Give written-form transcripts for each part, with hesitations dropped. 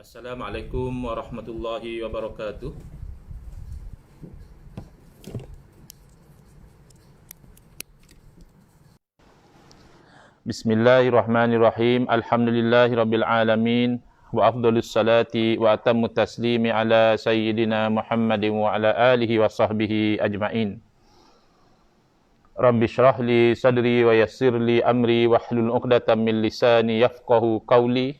Assalamualaikum warahmatullahi wabarakatuh. Bismillahirrahmanirrahim. Alhamdulillahirabbil alamin wa afdhalus salati wa atammut taslimi ala sayyidina Muhammadin wa ala alihi wa sahbihi ajmain. Rabbi shrah li sadri wa yassir li amri wahlul 'uqdatam min lisani yafqahu qawli.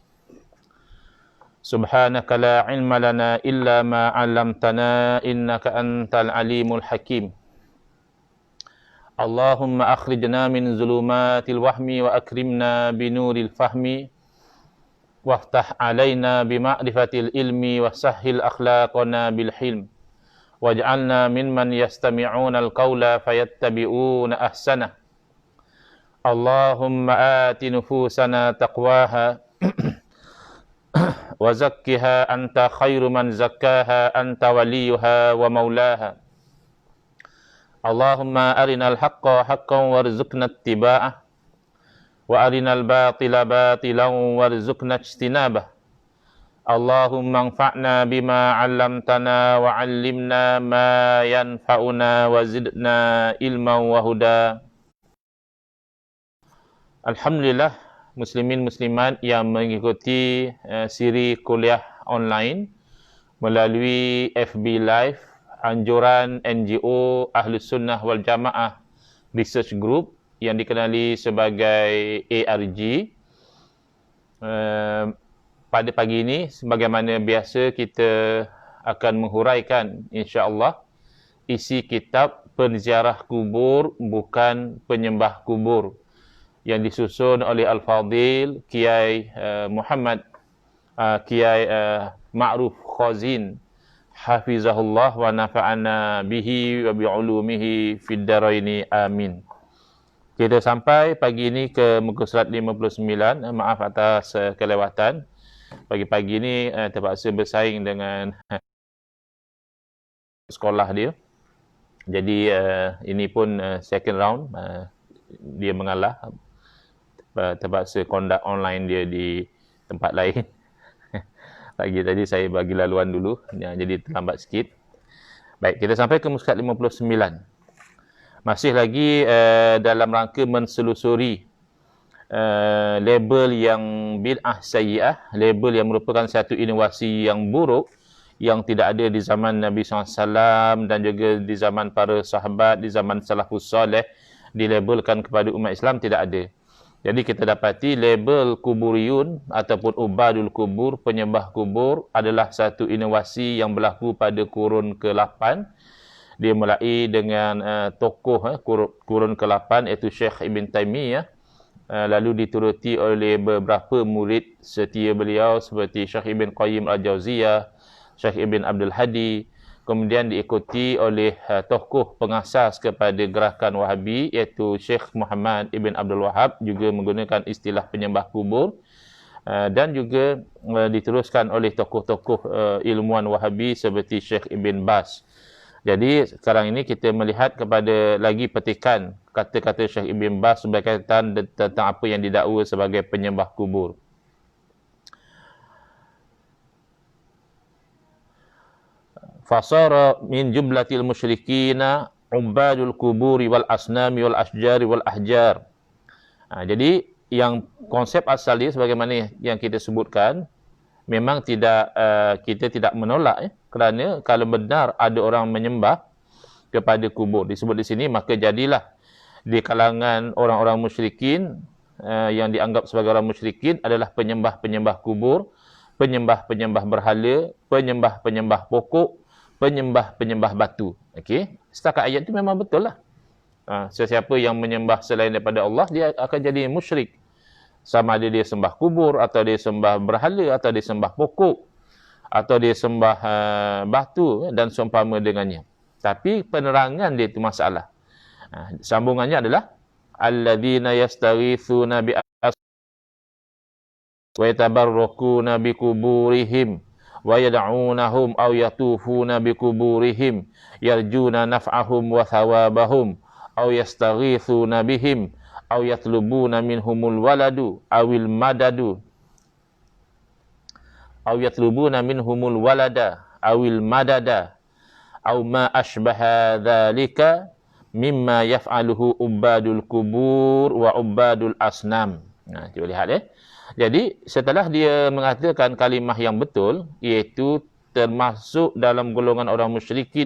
Subhanaka la ilma lana illa ma 'allamtana innaka antal alimul hakim. Allahumma akhrijna min zulumatil wahmi wa akrimna binuril fahmi waftah alaina bima'rifatil ilmi wa sahhil akhlaqana bil hilm waj'alna mimman yastami'una al-qawla fayattabi'una ahsana. Allahumma ati nufusana taqwaha wa zakkiha anta khairu man zakkaha anta waliyuha wa maulaha. Allahumma arinal haqqa haqqan warzuqna ittiba'ah wa arinal batila batilan warzuqna ijtinabah. Allahumma anfa'na bima 'allamtana wa 'allimna ma yanfa'una wa zidna ilman wa huda. Alhamdulillah, muslimin muslimat yang mengikuti siri kuliah online melalui FB Live anjuran NGO Ahlus Sunnah wal Jamaah Research Group yang dikenali sebagai ARG. Pada pagi ini, sebagaimana biasa, kita akan menghuraikan insya-Allah isi kitab Penziarah Kubur Bukan Penyembah Kubur yang disusun oleh Al-Fadil Kiai Muhammad Kiai Ma'ruf Khazin hafizahullah wa nafa'ana bihi wa bi'ulumihi fid daraini amin. Kita sampai pagi ini ke muka surat 59. Maaf atas kelewatan. Pagi-pagi ini terpaksa bersaing dengan sekolah dia. Jadi ini pun second round, dia mengalah. Terpaksa conduct online dia di tempat lain. Pagi tadi saya bagi laluan dulu, jadi terlambat sikit. Baik, kita sampai ke muka surat 59. Masih lagi dalam rangka menselusuri label yang bid'ah sayyi'ah, label yang merupakan satu inovasi yang buruk yang tidak ada di zaman Nabi SAW dan juga di zaman para sahabat, di zaman salafus salih, dilabelkan kepada umat Islam tidak ada. Jadi kita dapati label kuburiyun ataupun ubadul kubur, penyembah kubur adalah satu inovasi yang berlaku pada kurun ke-8. Dia mulai dengan tokoh kurun ke-8 iaitu Syekh Ibn Taymiyah. Lalu dituruti oleh beberapa murid setia beliau seperti Syekh Ibn Qayyim Al-Jauziyah, Syekh Ibn Abdul Hadi. Kemudian diikuti oleh tokoh pengasas kepada gerakan Wahabi iaitu Syekh Muhammad Ibn Abdul Wahab, juga menggunakan istilah penyembah kubur, dan juga diteruskan oleh tokoh-tokoh ilmuwan Wahabi seperti Syekh Ibn Baz. Jadi sekarang ini kita melihat kepada lagi petikan kata-kata Syekh Ibn Baz berkaitan tentang apa yang didakwa sebagai penyembah kubur. Fasara min jumlatil musyrikina ubadul kuburi wal asnami wal asjari wal ahjar. Jadi yang konsep asal dia sebagaimana yang kita sebutkan, memang tidak kita tidak menolak kerana kalau benar ada orang menyembah kepada kubur disebut di sini, maka jadilah di kalangan orang-orang musyrikin yang dianggap sebagai orang musyrikin adalah penyembah-penyembah kubur, penyembah-penyembah berhala, penyembah-penyembah pokok, penyembah-penyembah batu. Okey, setakat ayat itu memang betul lah. Sesiapa yang menyembah selain daripada Allah, dia akan jadi musyrik. Sama ada dia sembah kubur, atau dia sembah berhala, atau dia sembah pokok, atau dia sembah batu dan seumpama dengannya. Tapi penerangan dia itu masalah. Sambungannya adalah alladzina yastaghithuna bi wa yatabarrakuna bi kuburihim wa yad'unahum aw yatufuna bi kuburihim yarjuna naf'ahum wa thawabahum aw yastaghithuna bihim aw yatlubuna minhumul waladu awil madadu aw yatlubuna minhumul walada awil madada aw ma ashbaha dzalika mimma yaf'aluhu ubadul kubur wa ubadul asnam. Nah, cuba lihat Jadi setelah dia mengatakan kalimah yang betul, iaitu termasuk dalam golongan orang musyrikin,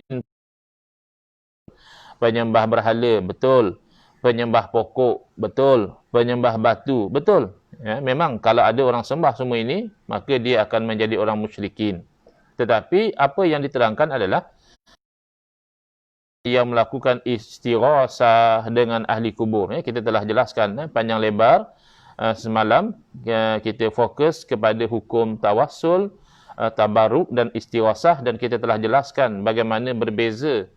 penyembah berhala, betul. Penyembah pokok, betul. Penyembah batu, betul. Ya, memang kalau ada orang sembah semua ini, maka dia akan menjadi orang musyrikin. Tetapi apa yang diterangkan adalah yang melakukan istighasah dengan ahli kubur. Kita telah jelaskan panjang lebar semalam. Kita fokus kepada hukum tawassul, tabaruk dan istighasah, dan kita telah jelaskan bagaimana berbeza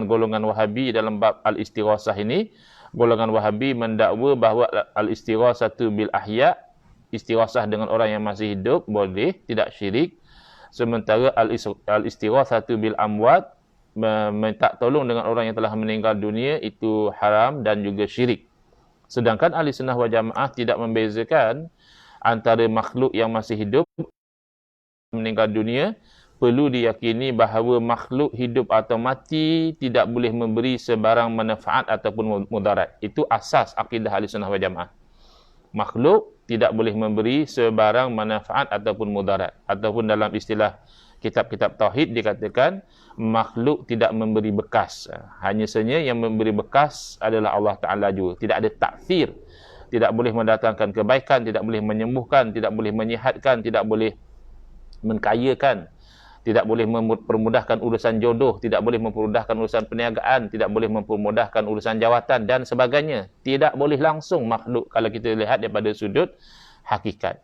golongan Wahabi dalam bab al-istighasah ini. Golongan Wahabi mendakwa bahawa al-istighasatu bil ahya, istighasah dengan orang yang masih hidup boleh, tidak syirik. Sementara al-istighasatu bil amwat, minta tolong dengan orang yang telah meninggal dunia, itu haram dan juga syirik. Sedangkan ahli sunnah wal jamaah tidak membezakan antara makhluk yang masih hidup meninggal dunia. Perlu diyakini bahawa makhluk hidup atau mati tidak boleh memberi sebarang manfaat ataupun mudarat. Itu asas akidah ahli sunnah wal jamaah. Makhluk tidak boleh memberi sebarang manfaat ataupun mudarat. Ataupun dalam istilah kitab-kitab tauhid dikatakan makhluk tidak memberi bekas. Hanya saja yang memberi bekas adalah Allah Ta'ala juga. Tidak ada takfir. Tidak boleh mendatangkan kebaikan, tidak boleh menyembuhkan, tidak boleh menyihatkan, tidak boleh menkayakan, tidak boleh mempermudahkan urusan jodoh, tidak boleh mempermudahkan urusan perniagaan, tidak boleh mempermudahkan urusan jawatan dan sebagainya. Tidak boleh langsung makhluk kalau kita lihat daripada sudut hakikat.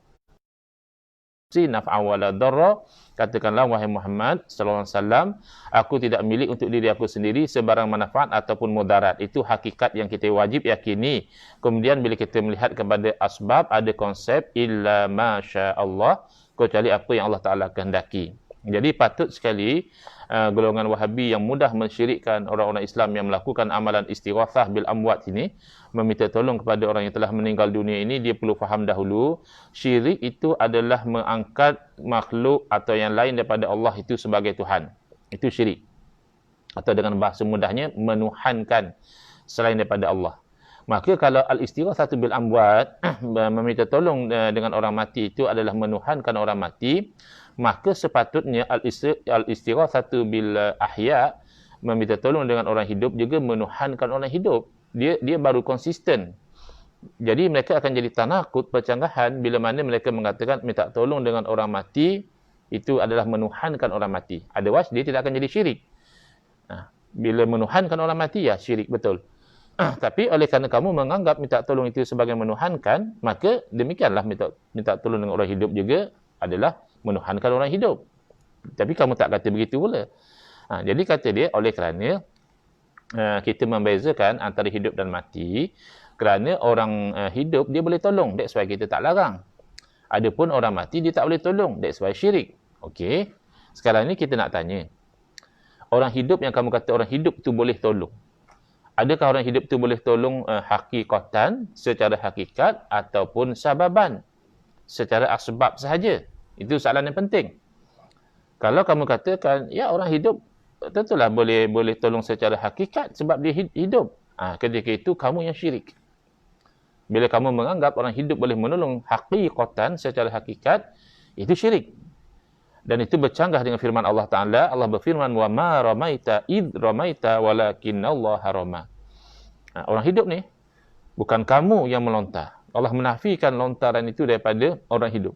Si naf'a wala darra, katakanlah wahai Muhammad sallallahu alaihi wasallam, aku tidak milik untuk diri aku sendiri sebarang manfaat ataupun mudarat. Itu hakikat yang kita wajib yakini. Kemudian bila kita melihat kepada asbab, ada konsep illa ma sya Allah, kecuali apa yang Allah Taala kehendaki. Jadi patut sekali golongan Wahabi yang mudah mensyirikkan orang-orang Islam yang melakukan amalan istighasah bil amwat ini, meminta tolong kepada orang yang telah meninggal dunia ini, dia perlu faham dahulu, syirik itu adalah mengangkat makhluk atau yang lain daripada Allah itu sebagai Tuhan. Itu syirik. Atau dengan bahasa mudahnya, menuhankan selain daripada Allah. Maka kalau al-istighasatu bil amwat, meminta tolong dengan orang mati itu adalah menuhankan orang mati, maka sepatutnya al-istighasatu bil ahya, meminta tolong dengan orang hidup juga menuhankan orang hidup. Dia baru konsisten. Jadi mereka akan jadi tanakut, percanggahan bila mana mereka mengatakan minta tolong dengan orang mati itu adalah menuhankan orang mati. Otherwise dia tidak akan jadi syirik. Bila menuhankan orang mati ya syirik betul. Tapi oleh kerana kamu menganggap minta tolong itu sebagai menuhankan, maka demikianlah minta tolong dengan orang hidup juga adalah menuhankan orang hidup. Tapi kamu tak kata begitu pula. Jadi kata dia, oleh kerana kita membezakan antara hidup dan mati, kerana orang hidup dia boleh tolong, that's why kita tak larang. Adapun orang mati dia tak boleh tolong, that's why syirik. Okey. Sekarang ni kita nak tanya, orang hidup yang kamu kata orang hidup tu boleh tolong, adakah orang hidup tu boleh tolong hakikatan, secara hakikat, ataupun sababan, secara asbab sahaja? Itu soalan yang penting. Kalau kamu katakan, ya orang hidup tentulah boleh tolong secara hakikat sebab dia hidup. Ketika itu kamu yang syirik. Bila kamu menganggap orang hidup boleh menolong hakikatan secara hakikat, itu syirik. Dan itu bercanggah dengan firman Allah Ta'ala. Allah berfirman, wa ma ramaita id ramaita walakinallaha rama. Orang hidup ni, bukan kamu yang melontar. Allah menafikan lontaran itu daripada orang hidup.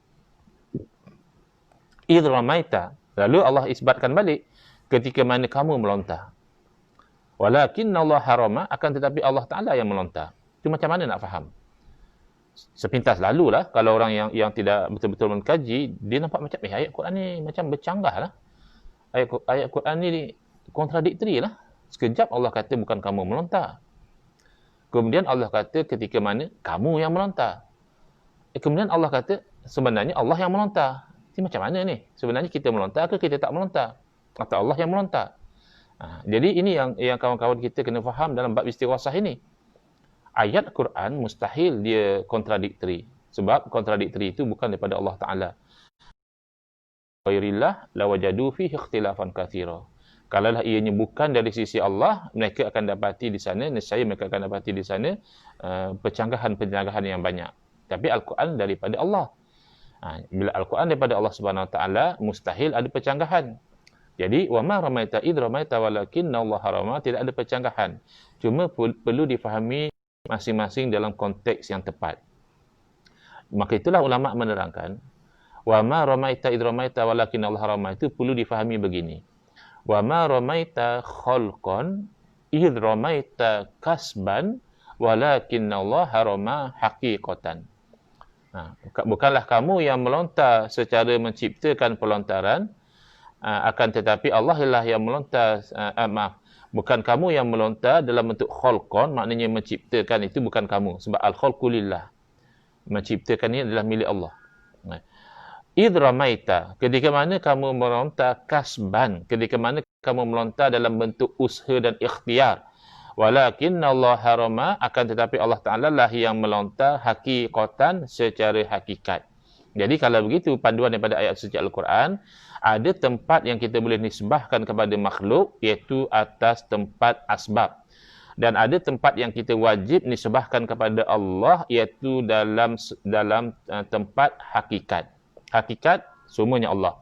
Id ramaita. Lalu Allah isbatkan balik, ketika mana kamu melontar. Walakinallaha rama, akan tetapi Allah Ta'ala yang melontar. Itu macam mana nak faham? Sepintas lalulah, kalau orang yang tidak betul-betul mengkaji, dia nampak macam, ayat Quran ni macam bercanggah lah. Ayat Quran ni kontradiktori lah. Sekejap Allah kata bukan kamu melontar. Kemudian Allah kata ketika mana kamu yang melontar. Kemudian Allah kata sebenarnya Allah yang melontar. Ini macam mana ni? Sebenarnya kita melontar ke kita tak melontar? Atau Allah yang melontar? Jadi ini yang kawan-kawan kita kena faham dalam bab istighasah ini. Ayat Quran mustahil dia kontradiktori. Sebab kontradiktori itu bukan daripada Allah Ta'ala. Ghairillah lawajadu fihi ikhtilafan katsira. Kalaulah ianya bukan dari sisi Allah, mereka akan dapati di sana, nescaya mereka akan dapati di sana pencanggahan-pencanggahan yang banyak. Tapi Al-Quran daripada Allah. Bila Al-Quran daripada Allah Subhanahu Wa Taala, mustahil ada pencanggahan. Jadi, wa ma ramaita id ramaita walakinna Allah harama, tidak ada pencanggahan. Cuma perlu difahami masing-masing dalam konteks yang tepat. Maka itulah ulama menerangkan, wa ma ramaita id ramaita walakinna Allah harama, itu perlu difahami begini. Wa ma ramaita khalqan id ramaita kasban walakinna Allah harama haqiqatan. Bukanlah kamu yang melontar secara menciptakan pelontaran, akan tetapi Allah lah yang melontar, bukan kamu yang melontar dalam bentuk khalqan, maknanya menciptakan itu bukan kamu, sebab al-khalqu lillah, menciptakan ini adalah milik Allah. Idh ramaita, ketika mana kamu melontar kasban, ketika mana kamu melontar dalam bentuk usaha dan ikhtiar, walakinna Allah harama, akan tetapi Allah Ta'ala lah yang melontar haqiqatan, secara hakikat. Jadi kalau begitu panduan daripada ayat suci Al-Quran, ada tempat yang kita boleh nisbahkan kepada makhluk, iaitu atas tempat asbab. Dan ada tempat yang kita wajib nisbahkan kepada Allah, iaitu dalam tempat hakikat. Hakikat semuanya Allah.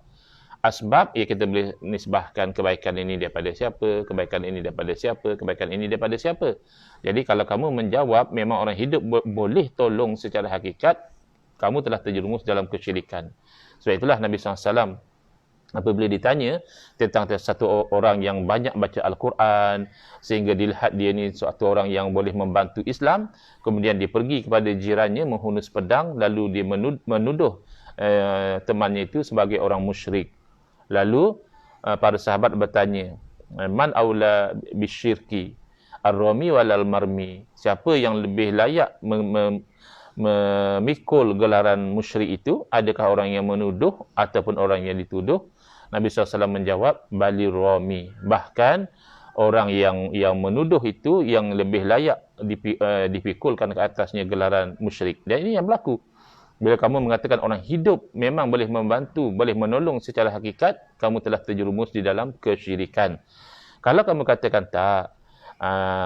Asbab, ya kita boleh nisbahkan kebaikan ini daripada siapa, kebaikan ini daripada siapa, kebaikan ini daripada siapa. Jadi kalau kamu menjawab memang orang hidup boleh tolong secara hakikat, kamu telah terjerumus dalam kesyirikan. Sebab itulah Nabi SAW apabila ditanya tentang satu orang yang banyak baca Al-Quran, sehingga dilihat dia ni suatu orang yang boleh membantu Islam, kemudian dia pergi kepada jirannya menghunus pedang, lalu dia menuduh temannya itu sebagai orang musyrik. Lalu para sahabat bertanya, man aula bisyirki ar-rami walal marmi, siapa yang lebih layak memikul gelaran musyrik itu, adakah orang yang menuduh ataupun orang yang dituduh? Nabi SAW menjawab, bali rami, bahkan orang yang menuduh itu yang lebih layak dipikulkan ke atasnya gelaran musyrik. Dan ini yang berlaku. Bila kamu mengatakan orang hidup memang boleh membantu, boleh menolong secara hakikat, kamu telah terjerumus di dalam kesyirikan. Kalau kamu katakan tak,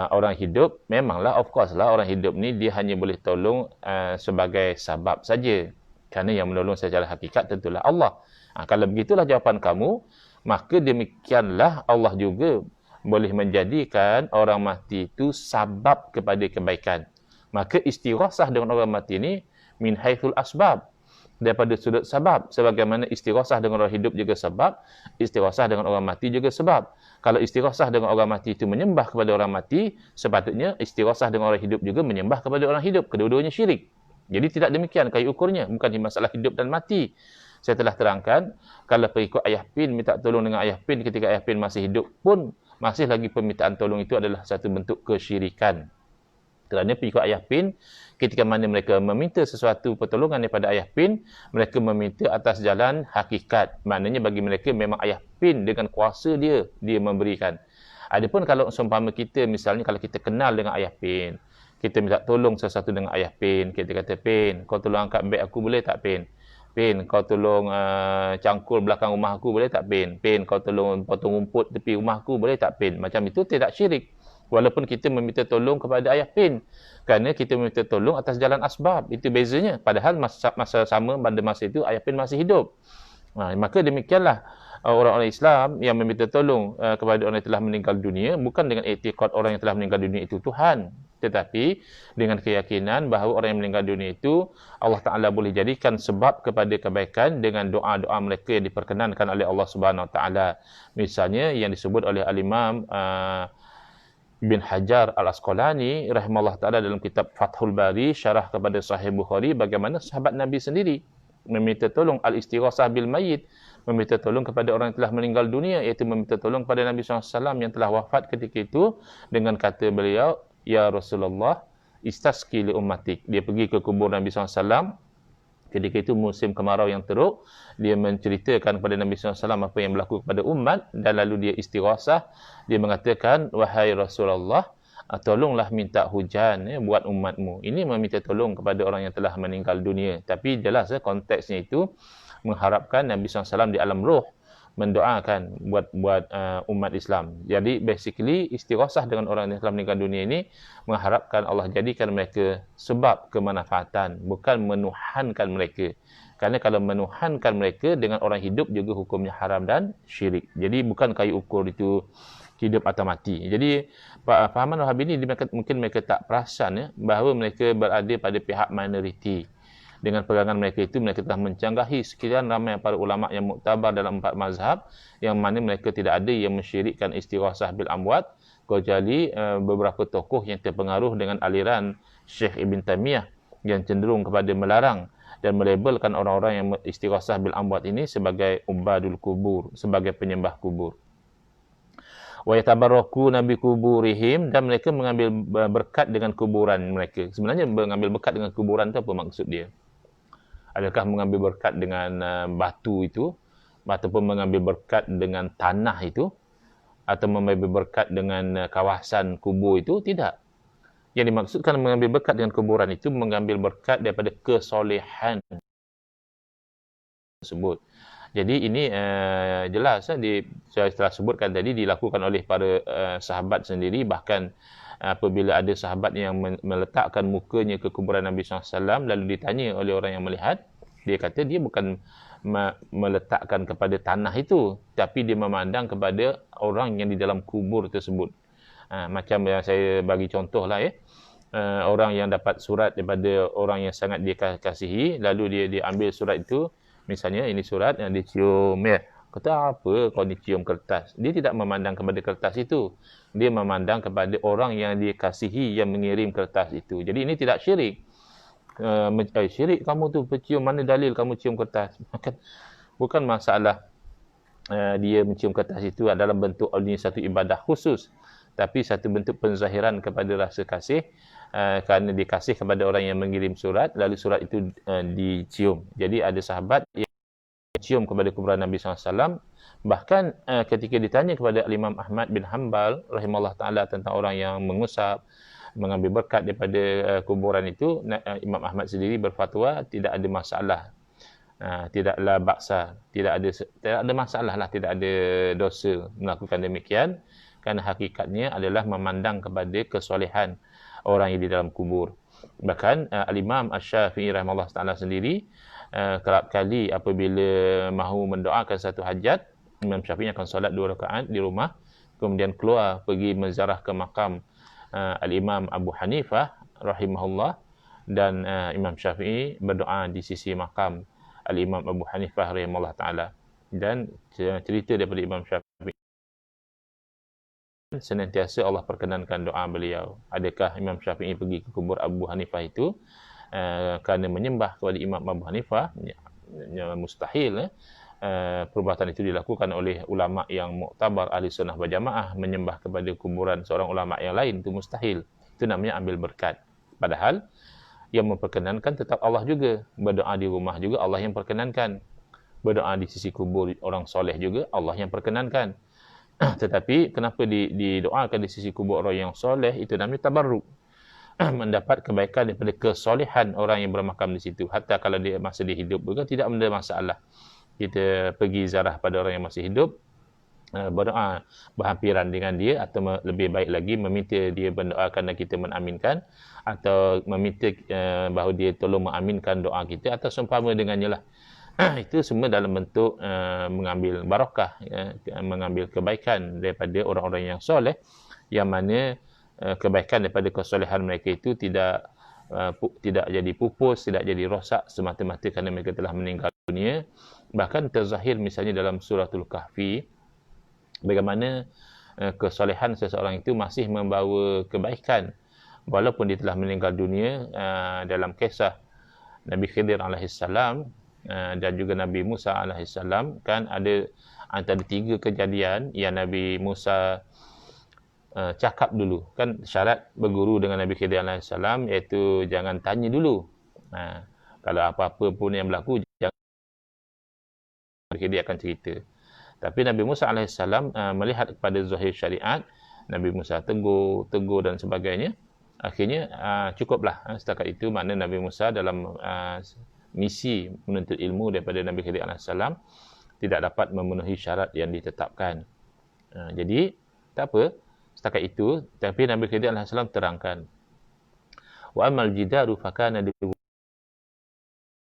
orang hidup, memanglah, of course lah, orang hidup ni dia hanya boleh tolong sebagai sabab saja. Kerana yang menolong secara hakikat tentulah Allah. Kalau begitulah jawapan kamu, maka demikianlah Allah juga boleh menjadikan orang mati itu sabab kepada kebaikan. Maka istighasah dengan orang mati ini min haithul asbab, daripada sudut sebab. Sebagaimana istighasah dengan orang hidup juga sebab, istighasah dengan orang mati juga sebab. Kalau istighasah dengan orang mati itu menyembah kepada orang mati, sepatutnya istighasah dengan orang hidup juga menyembah kepada orang hidup. Kedua-duanya syirik. Jadi tidak demikian kayu ukurnya, bukan di masalah hidup dan mati. Saya telah terangkan, kalau pengikut Ayah Pin minta tolong dengan Ayah Pin ketika Ayah Pin masih hidup pun, masih lagi permintaan tolong itu adalah satu bentuk kesyirikan. Kerana pengikut Ayah Pin, ketika mana mereka meminta sesuatu pertolongan daripada Ayah Pin, mereka meminta atas jalan hakikat. Maknanya bagi mereka memang Ayah Pin dengan kuasa dia memberikan. Adapun kalau seumpama kita, misalnya kalau kita kenal dengan Ayah Pin, kita minta tolong sesuatu dengan Ayah Pin, kita kata, Pin, kau tolong angkat beg aku boleh tak, Pin? Pin, kau tolong cangkul belakang rumah aku boleh tak, Pin? Pin, kau tolong potong rumput tepi rumah aku boleh tak, Pin? Macam itu tidak syirik. Walaupun kita meminta tolong kepada Ayah Pin, kerana kita meminta tolong atas jalan asbab. Itu bezanya. Padahal masa sama pada masa itu Ayah Pin masih hidup. Maka demikianlah orang-orang Islam yang meminta tolong kepada orang yang telah meninggal dunia, bukan dengan i'tiqad orang yang telah meninggal dunia itu Tuhan, tetapi dengan keyakinan bahawa orang yang meninggal dunia itu Allah Ta'ala boleh jadikan sebab kepada kebaikan dengan doa-doa mereka yang diperkenankan oleh Allah Subhanahu Wa Ta'ala. Misalnya yang disebut oleh Al-Imam Ibn Hajar Al-Asqalani rahimahullah ta'ala dalam kitab Fathul Bari, syarah kepada Sahih Bukhari, bagaimana sahabat Nabi sendiri meminta tolong al-istighasah bil mayyit, meminta tolong kepada orang yang telah meninggal dunia, iaitu meminta tolong kepada Nabi SAW yang telah wafat ketika itu, dengan kata beliau, ya Rasulullah, istasqi li ummatik. Dia pergi ke kubur Nabi SAW, ketika itu musim kemarau yang teruk, dia menceritakan kepada Nabi SAW apa yang berlaku kepada umat, dan lalu dia istighasah, dia mengatakan, wahai Rasulullah, tolonglah minta hujan buat umatmu. Ini meminta tolong kepada orang yang telah meninggal dunia. Tapi jelas konteksnya itu mengharapkan Nabi SAW di alam roh mendoakan buat umat Islam. Jadi basically istighosah dengan orang yang telah meninggal dunia ini mengharapkan Allah jadikan mereka sebab kemanfaatan, bukan menuhankan mereka. Kerana kalau menuhankan mereka dengan orang hidup juga hukumnya haram dan syirik. Jadi bukan kayu ukur itu hidup atau mati. Jadi fahaman Wahabi ini mungkin mereka tak perasan bahawa mereka berada pada pihak minoriti. Dengan pegangan mereka itu, mereka telah mencanggahi sekian ramai para ulama yang muktabar dalam 4 mazhab, yang mana mereka tidak ada yang mensyirikkan istighosah bil amwat, kecuali beberapa tokoh yang terpengaruh dengan aliran Syekh Ibn Taymiyah yang cenderung kepada melarang dan melabelkan orang-orang yang istighosah bil amwat ini sebagai ubadul kubur, sebagai penyembah kubur. Wa yatabarrakuna bi kuburihim, dan mereka mengambil berkat dengan kuburan mereka. Sebenarnya mengambil berkat dengan kuburan itu apa maksud dia? Adakah mengambil berkat dengan batu itu, ataupun mengambil berkat dengan tanah itu, atau mengambil berkat dengan kawasan kubur itu? Tidak. Yang dimaksudkan mengambil berkat dengan kuburan itu mengambil berkat daripada kesolehan tersebut. Jadi ini jelas saya telah sebutkan tadi, dilakukan oleh para sahabat sendiri. Bahkan apabila ada sahabat yang meletakkan mukanya ke kuburan Nabi SAW, lalu ditanya oleh orang yang melihat, dia kata dia bukan meletakkan kepada tanah itu, tapi dia memandang kepada orang yang di dalam kubur tersebut. Macam yang saya bagi contoh lah orang yang dapat surat daripada orang yang sangat dia kasihi, lalu dia ambil surat itu. Misalnya ini surat yang dicium kata apa kau dicium kertas. Dia tidak memandang kepada kertas itu. Dia memandang kepada orang yang dia kasihi yang mengirim kertas itu. Jadi ini tidak syirik. Syirik kamu tu pencium, mana dalil kamu cium kertas? Bukan masalah dia mencium kertas itu adalah bentuk satu ibadah khusus, tapi satu bentuk penzahiran kepada rasa kasih, kerana dikasih kepada orang yang mengirim surat, lalu surat itu dicium. Jadi ada sahabat yang cium kepada kuburan Nabi SAW. Bahkan ketika ditanya kepada Imam Ahmad bin Hanbal rahimahullah ta'ala tentang orang yang mengusap, mengambil berkat daripada kuburan itu, Imam Ahmad sendiri berfatwa tidak ada masalah. Tidaklah baksa, tidak ada masalah lah, tidak ada dosa melakukan demikian, kerana hakikatnya adalah memandang kepada kesolehan orang yang di dalam kubur. Bahkan Al-Imam Asy-Syafi'i rahimahullah ta'ala sendiri kerap kali apabila mahu mendoakan satu hajat, Imam Syafi'i akan solat 2 rakaat di rumah, kemudian keluar pergi menziarah ke makam Al-Imam Abu Hanifah rahimahullah, dan Imam Syafi'i berdoa di sisi makam Al-Imam Abu Hanifah rahimahullah ta'ala. Dan cerita daripada Imam Syafi'i, senantiasa Allah perkenankan doa beliau. Adakah Imam Syafi'i pergi ke kubur Abu Hanifah itu kerana menyembah kepada Imam Abu Hanifah? Mustahil. Perbuatan itu dilakukan oleh ulama yang muktabar ahli sunnah wal jamaah, menyembah kepada kuburan seorang ulama yang lain, itu mustahil. Itu namanya ambil berkat. Padahal yang memperkenankan tetap Allah juga. Berdoa di rumah juga Allah yang perkenankan. Berdoa di sisi kubur orang soleh juga Allah yang perkenankan. Tetapi kenapa didoakan di sisi kubur orang yang soleh? Itu namanya tabarruk. Mendapat kebaikan daripada kesolehan orang yang bermakam di situ. Hatta kalau dia masa dia hidup juga tidak ada masalah. Kita pergi ziarah pada orang yang masih hidup, berdoa berhampiran dengan dia, atau lebih baik lagi meminta dia mendoakan dan kita menaminkan, atau meminta bahawa dia tolong mengaminkan doa kita, atau seumpama dengannya lah. Itu semua dalam bentuk mengambil barakah, mengambil kebaikan daripada orang-orang yang soleh, yang mana kebaikan daripada kesolehan mereka itu tidak jadi pupus, tidak jadi rosak semata-mata kerana mereka telah meninggal dunia. Bahkan terzahir misalnya dalam suratul Kahfi, bagaimana kesolehan seseorang itu masih membawa kebaikan walaupun dia telah meninggal dunia. Dalam kisah Nabi Khidir alaihissalam dan juga Nabi Musa alaihissalam, kan ada antara 3 kejadian yang Nabi Musa cakap dulu. Kan syarat berguru dengan Nabi Khidir alaihissalam iaitu jangan tanya dulu. Kalau apa-apa pun yang berlaku, jangan, dia akan cerita. Tapi Nabi Musa AS melihat kepada zahir syariat, Nabi Musa tegur dan sebagainya. Akhirnya cukuplah setakat itu. Makna Nabi Musa dalam misi menuntut ilmu daripada Nabi Khidir alaihissalam tidak dapat memenuhi syarat yang ditetapkan. Jadi tak apa setakat itu, tapi Nabi Khidir alaihissalam terangkan, wa amal jidaru fakana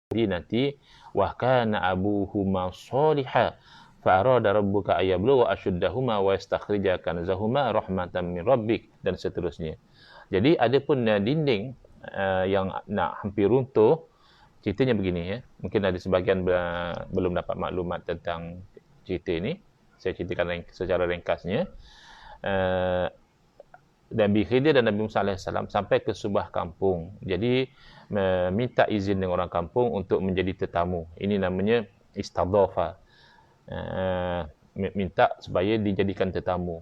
dinati wa kana abuhuma shaliha fa arada rabbuka ayablugha ashuddahuma wa yastakhrija kanzahuma rahmatan min rabbik, dan seterusnya. Jadi ada pun dinding yang nak hampir runtuh. Ceritanya begini ya. Mungkin ada sebahagian belum dapat maklumat tentang cerita ini. Saya ceritakan secara ringkasnya. Nabi Khidir dan Nabi Musa AS sampai ke sebuah kampung. Jadi minta izin dengan orang kampung untuk menjadi tetamu. Ini namanya istadhafa. Minta supaya dijadikan tetamu.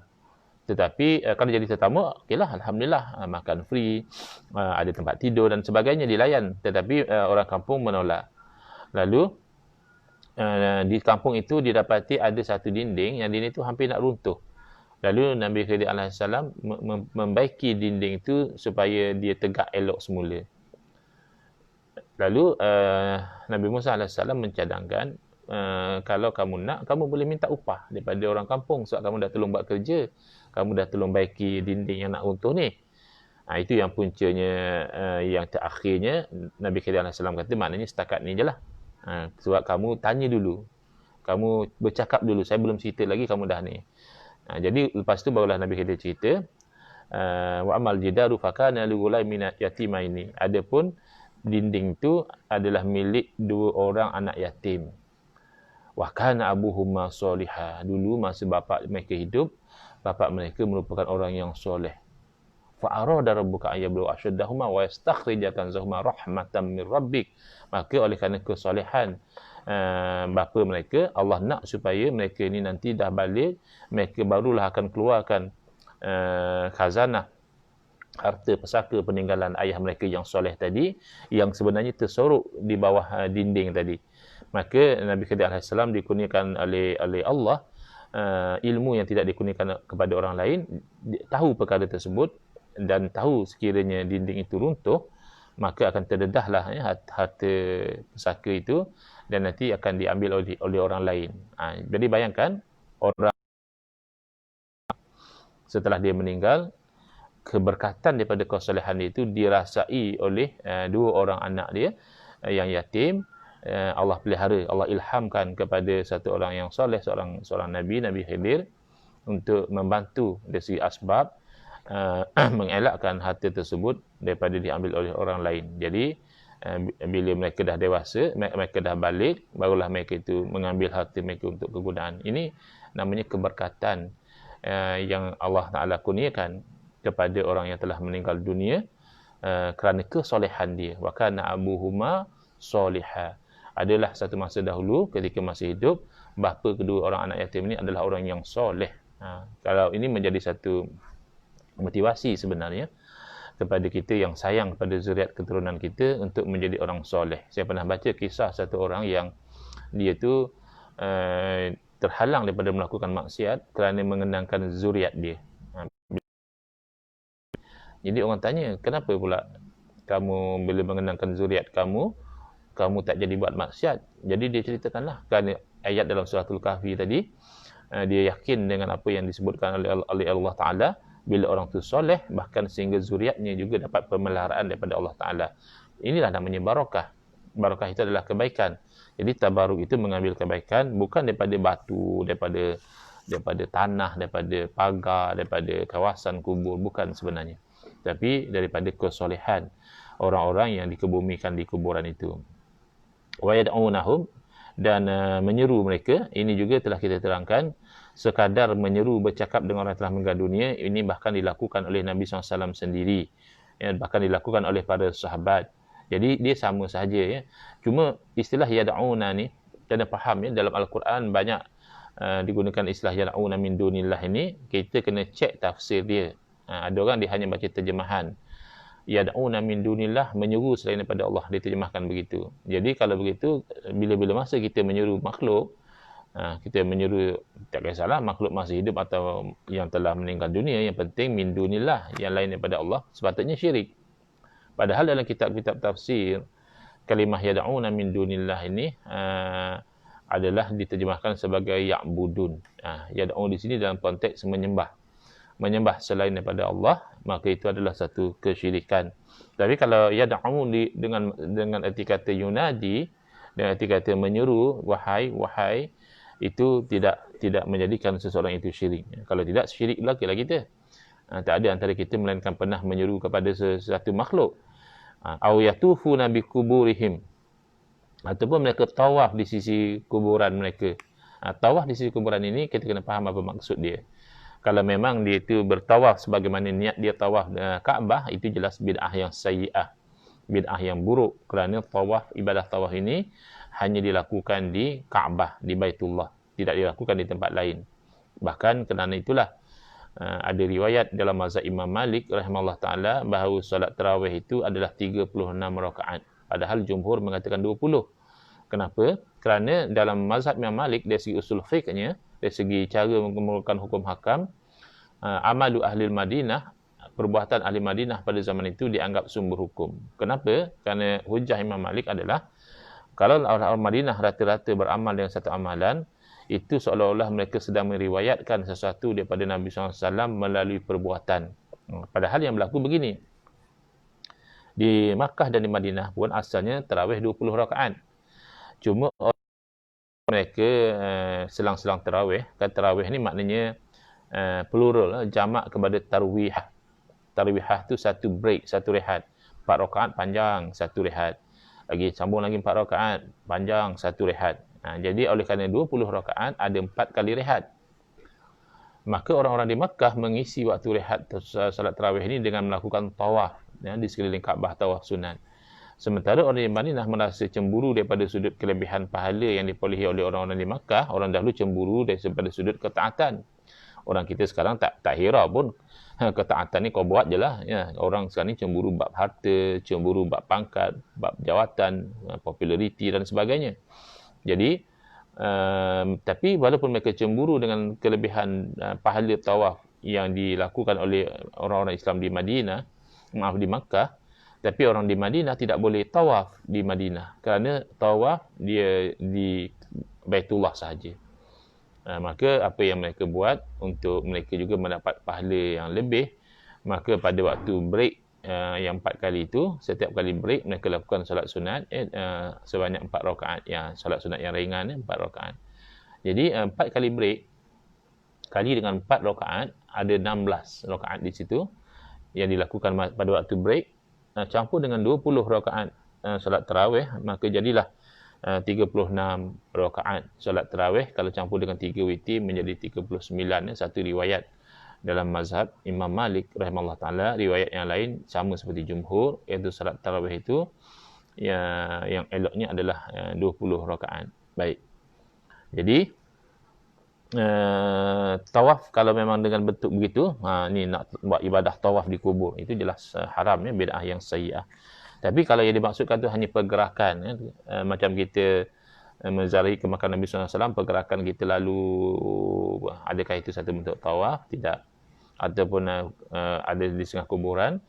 Tetapi kalau jadi tetamu, okeylah, alhamdulillah, makan free, ada tempat tidur dan sebagainya, dilayan. Tetapi orang kampung menolak. Lalu di kampung itu didapati ada satu dinding, yang dinding itu hampir nak runtuh. Lalu Nabi Khidir alaihissalam membaiki dinding itu supaya dia tegak elok semula. Lalu Nabi Musa alaihissalam mencadangkan, kalau kamu nak, kamu boleh minta upah daripada orang kampung sebab kamu dah tolong buat kerja, kamu dah tolong baiki dinding yang nak runtuh ni. Itu yang puncanya, yang terakhirnya Nabi Khidir alaihissalam kata, maknanya setakat ni je lah. Sebab kamu tanya dulu, kamu bercakap dulu, saya belum cerita lagi, kamu dah ni. Jadi lepas tu barulah Nabi Khidir cerita, wa amal jidaru fakana li ghulaimin yatimaini. Adapun dinding tu adalah milik dua orang anak yatim. Wa kana abuhuma solihah. Dulu masa bapa mereka hidup, bapa mereka merupakan orang yang soleh. Fa arada rabbuka ayyablu ashaddahuma wa yastakhrija kanzahuma rahmatan min rabbik. Maka oleh kerana kesolehan bapa mereka, Allah nak supaya mereka ni nanti dah balik, mereka barulah akan keluarkan khazanah, harta pesaka peninggalan ayah mereka yang soleh tadi, yang sebenarnya tersorok di bawah dinding tadi. Maka Nabi Khidir alaihissalam dikurniakan oleh Allah ilmu yang tidak dikurniakan kepada orang lain, tahu perkara tersebut dan tahu sekiranya dinding itu runtuh, maka akan terdedahlah harta pesaka itu dan nanti akan diambil oleh orang lain. Jadi bayangkan, orang setelah dia meninggal, keberkatan daripada kesolehan itu dirasai oleh dua orang anak dia yang yatim. Allah pelihara, Allah ilhamkan kepada satu orang yang soleh, seorang Nabi Khidir, untuk membantu dari segi asbab mengelakkan harta tersebut daripada diambil oleh orang lain. Jadi bila mereka dah dewasa, mereka dah balik, barulah mereka itu mengambil harta mereka untuk kegunaan. Ini namanya keberkatan yang Allah Ta'ala kurniakan kepada orang yang telah meninggal dunia kerana kesolehan dia. Wa kana abuhuma solihah. Adalah satu masa dahulu ketika masih hidup, bapa kedua orang anak yatim ini adalah orang yang soleh. Kalau ini menjadi satu motivasi sebenarnya kepada kita yang sayang kepada zuriat keturunan kita untuk menjadi orang soleh. Saya pernah baca kisah satu orang yang dia tu terhalang daripada melakukan maksiat kerana mengenangkan zuriat dia. Jadi orang tanya, kenapa pula kamu bila mengenangkan zuriat kamu tak jadi buat maksiat? Jadi dia ceritakanlah, kerana ayat dalam suratul Kahfi tadi, dia yakin dengan apa yang disebutkan oleh Allah Ta'ala, bila orang tu soleh, bahkan sehingga zuriatnya juga dapat pemeliharaan daripada Allah Ta'ala. Inilah namanya barakah. Barakah itu adalah kebaikan. Jadi tabaruk itu mengambil kebaikan bukan daripada batu, daripada tanah, daripada pagar, daripada kawasan kubur, bukan sebenarnya. Tapi daripada kesolehan orang-orang yang dikebumikan di kuburan itu. Wa yad'unahum, dan menyeru mereka. Ini juga telah kita terangkan, sekadar menyeru, bercakap dengan orang yang telah meninggal dunia, ini bahkan dilakukan oleh Nabi SAW sendiri, bahkan dilakukan oleh para sahabat. Jadi dia sama sahaja ya. Cuma istilah yad'una ni kena faham ya, dalam Al-Quran banyak digunakan istilah yad'una min dunillah ini, kita kena cek tafsir dia. Ada orang dia hanya baca terjemahan yad'una min dunillah, menyeru selain daripada Allah, diterjemahkan begitu. Jadi kalau begitu, bila-bila masa kita menyeru makhluk, Kita menyeru, tak kisahlah makhluk masih hidup atau yang telah meninggal dunia, yang penting min dunillah, yang lain daripada Allah, sepatutnya syirik. Padahal dalam kitab-kitab tafsir, kalimah yad'una min dunillah ini adalah diterjemahkan sebagai ya'budun. Yad'u di sini dalam konteks menyembah selain daripada Allah, maka itu adalah satu kesyirikan. Tapi kalau yad'u dengan erti kata yunadi, dengan erti kata menyeru, wahai, itu tidak menjadikan seseorang itu syirik. Kalau tidak, syirik lah kita. Tak ada antara kita melainkan pernah menyeru kepada sesuatu makhluk. Au yatufuna bi kuburihim, ataupun mereka tawaf di sisi kuburan mereka. Tawaf di sisi kuburan ini kita kena faham apa maksud dia. Kalau memang dia itu bertawaf sebagaimana niat dia tawaf Kaabah, itu jelas bid'ah yang sayyi'ah, bid'ah yang buruk, kerana ibadah tawaf ini hanya dilakukan di Kaabah, di Baitullah, tidak dilakukan di tempat lain. Bahkan kerana itulah ada riwayat dalam mazhab Imam Malik rahimahullah taala bahawa solat tarawih itu adalah 36 rakaat, padahal jumhur mengatakan 20. Kenapa? Kerana dalam mazhab Imam Malik, dari segi usul fiqhnya, dari segi cara mengemukakan hukum hakam, amalu ahli Madinah, perbuatan ahli Madinah pada zaman itu dianggap sumber hukum. Kenapa? Kerana hujah Imam Malik adalah kalau orang Madinah rata-rata beramal dengan satu amalan, itu seolah-olah mereka sedang meriwayatkan sesuatu daripada Nabi SAW melalui perbuatan. Padahal yang berlaku begini. Di Makkah dan di Madinah pun asalnya tarawih 20 rakaat. Cuma mereka selang-selang tarawih. Kan tarawih ni maknanya plural, jamak kepada tarwihah. Tarwihah tu satu break, satu rehat. 4 rakaat panjang, satu rehat. Lagi sambung lagi 4 rakaat panjang, satu rehat. Jadi oleh kerana 20 rakaat ada 4 kali rehat. Maka orang-orang di Makkah mengisi waktu rehat salat tarawih ini dengan melakukan tawaf di sekeliling Kaabah, tawaf sunat. Sementara orang di Madinah merasa cemburu daripada sudut kelebihan pahala yang diperolehi oleh orang-orang di Makkah. Orang dahulu cemburu daripada sudut ketaatan. Orang kita sekarang tak hira pun ketaatan ni kau buat je lah. Orang sekarang ni cemburu bab harta, cemburu bab pangkat, bab jawatan, populariti dan sebagainya. Jadi, tapi walaupun mereka cemburu dengan kelebihan pahala tawaf yang dilakukan oleh orang-orang Islam di di Makkah, tapi orang di Madinah tidak boleh tawaf di Madinah kerana tawaf dia di Baitullah sahaja. Maka apa yang mereka buat untuk mereka juga mendapat pahala yang lebih, maka pada waktu break yang 4 kali itu, setiap kali break mereka lakukan solat sunat sebanyak 4 rakaat, solat sunat yang ringan 4 rakaat. Jadi 4 kali break kali dengan 4 rakaat ada 16 rakaat di situ yang dilakukan pada waktu break, campur dengan 20 rakaat solat tarawih, maka jadilah 36 rakaat solat tarawih. Kalau campur dengan 3 witir menjadi 39. Satu riwayat dalam mazhab Imam Malik rahimahullah taala. Riwayat yang lain sama seperti jumhur, iaitu salat tarawih itu yang eloknya adalah 20 rakaat. Baik. Jadi tawaf kalau memang dengan bentuk begitu, ni nak buat ibadah tawaf di kubur, itu jelas haram, bid'ah yang sayyi'ah. Tapi kalau yang dimaksudkan tu hanya pergerakan, macam kita menziarahi ke makam Nabi SAW, pergerakan kita lalu, adakah itu satu bentuk tawaf? Tidak. Ataupun ada di tengah kuburan,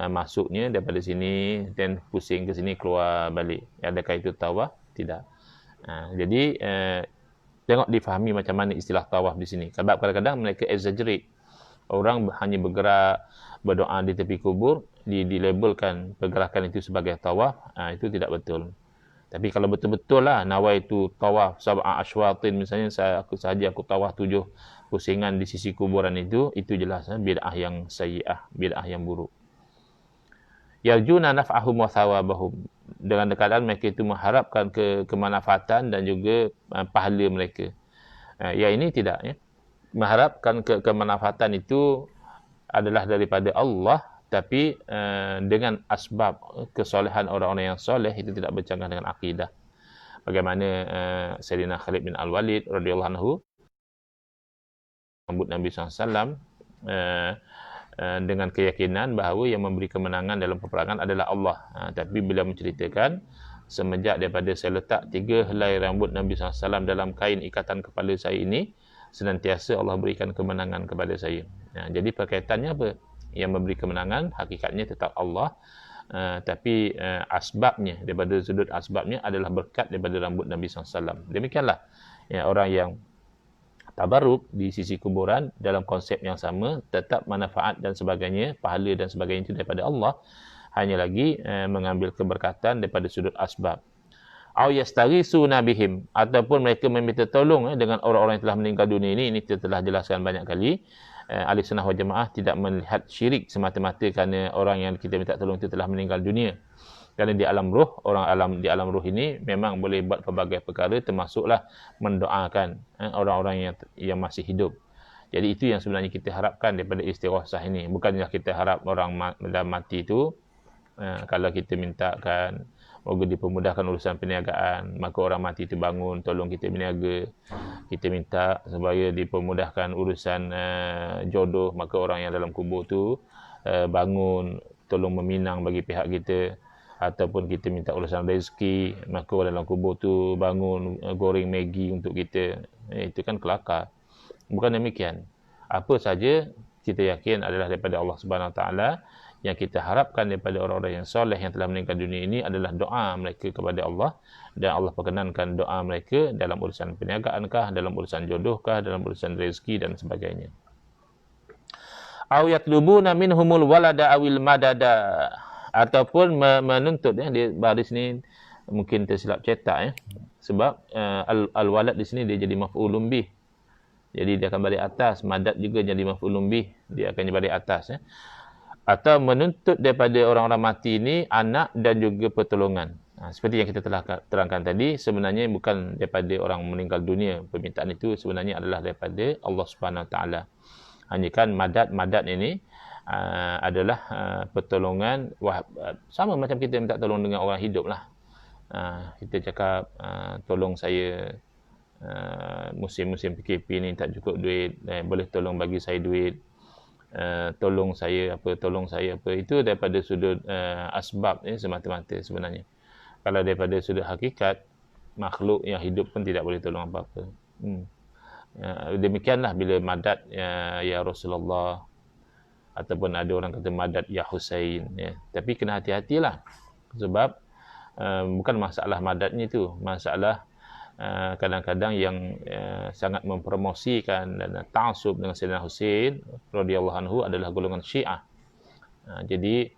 masuknya daripada sini dan pusing ke sini keluar balik, adakah itu tawaf? Tidak. Jadi tengok difahami macam mana istilah tawaf di sini. Sebab kadang-kadang mereka exaggerate. Orang hanya bergerak berdoa di tepi kubur, dilabelkan pergerakan itu sebagai tawaf, itu tidak betul. Tapi kalau betul-betul lah nawaitu tawaf sab'a asywatin, misalnya aku tawaf 7 pusingan di sisi kuburan itu jelas bid'ah yang sayyi'ah, bid'ah yang buruk. Yarjuna naf'ahum wa thawabahum, dengan keadaan mereka itu mengharapkan kemanfaatan dan juga pahala mereka. Ya ini tidak, mengharapkan kemanfaatan itu adalah daripada Allah, tapi dengan asbab kesolehan orang-orang yang soleh itu tidak bercanggah dengan akidah. Bagaimana Sayyidina Khalid bin Al-Walid radhiyallahu anhu sambut Nabi SAW dengan keyakinan bahawa yang memberi kemenangan dalam peperangan adalah Allah. Tapi bila menceritakan semenjak daripada saya letak 3 helai rambut Nabi SAW dalam kain ikatan kepala saya ini, senantiasa Allah berikan kemenangan kepada saya. Jadi perkaitannya apa? Yang memberi kemenangan hakikatnya tetap Allah, tapi asbabnya, daripada sudut asbabnya adalah berkat daripada rambut Nabi SAW. Demikianlah orang yang tabarruk di sisi kuburan dalam konsep yang sama, tetap manfaat dan sebagainya, pahala dan sebagainya itu daripada Allah, hanya lagi mengambil keberkatan daripada sudut asbab. Au yastaghithuna bihim, ataupun mereka meminta tolong dengan orang-orang yang telah meninggal dunia ini kita telah jelaskan banyak kali. Ahli sunnah wal jamaah tidak melihat syirik semata-mata kerana orang yang kita minta tolong itu telah meninggal dunia. Kerana di alam ruh, di alam ruh ini memang boleh buat pelbagai perkara, termasuklah mendoakan orang-orang yang masih hidup. Jadi itu yang sebenarnya kita harapkan daripada istighosah ini. Bukanlah kita harap orang dah mati itu, kalau kita mintakan moga dipermudahkan urusan perniagaan, maka orang mati itu bangun tolong kita berniaga. Kita minta supaya dipermudahkan urusan jodoh, maka orang yang dalam kubur tu bangun tolong meminang bagi pihak kita. Ataupun kita minta urusan rezeki, maka orang dalam kubur tu bangun goreng Maggi untuk kita. Itu kan kelakar. Bukan demikian. Apa saja kita yakin adalah daripada Allah Subhanahu Wa Taala. Yang kita harapkan daripada orang-orang yang soleh yang telah meninggal dunia ini adalah doa mereka kepada Allah, dan Allah perkenankan doa mereka dalam urusan perniagaankah, dalam urusan jodohkah, dalam urusan rezeki dan sebagainya. Au yatlubuna minhumul walada awil madada, ataupun menuntut di baris ni mungkin tersilap cetak sebab al-walad di sini dia jadi maf'ulun bih. Jadi dia akan balik atas, madad juga jadi maf'ulun bih, dia akan balik atas Atau menuntut daripada orang-orang mati ini anak dan juga pertolongan. Seperti yang kita telah terangkan tadi, sebenarnya bukan daripada orang meninggal dunia. Permintaan itu sebenarnya adalah daripada Allah Subhanahu Wa Taala. Hanya kan madad ini adalah pertolongan, sama macam kita minta tolong dengan orang hidup lah. Kita cakap tolong saya musim-musim PKP ni tak cukup duit, boleh tolong bagi saya duit. Tolong saya apa, itu daripada sudut asbab semata-mata sebenarnya. Kalau daripada sudut hakikat, makhluk yang hidup pun tidak boleh tolong apa-apa. Demikianlah bila madad ya Rasulullah, ataupun ada orang kata madad ya Husain, tapi kena hati-hatilah, sebab bukan masalah madadnya itu, masalah kadang-kadang yang sangat mempromosikan dan ta'assub dengan Sayyidina Husain radhiyallahu anhu adalah golongan Syiah. Jadi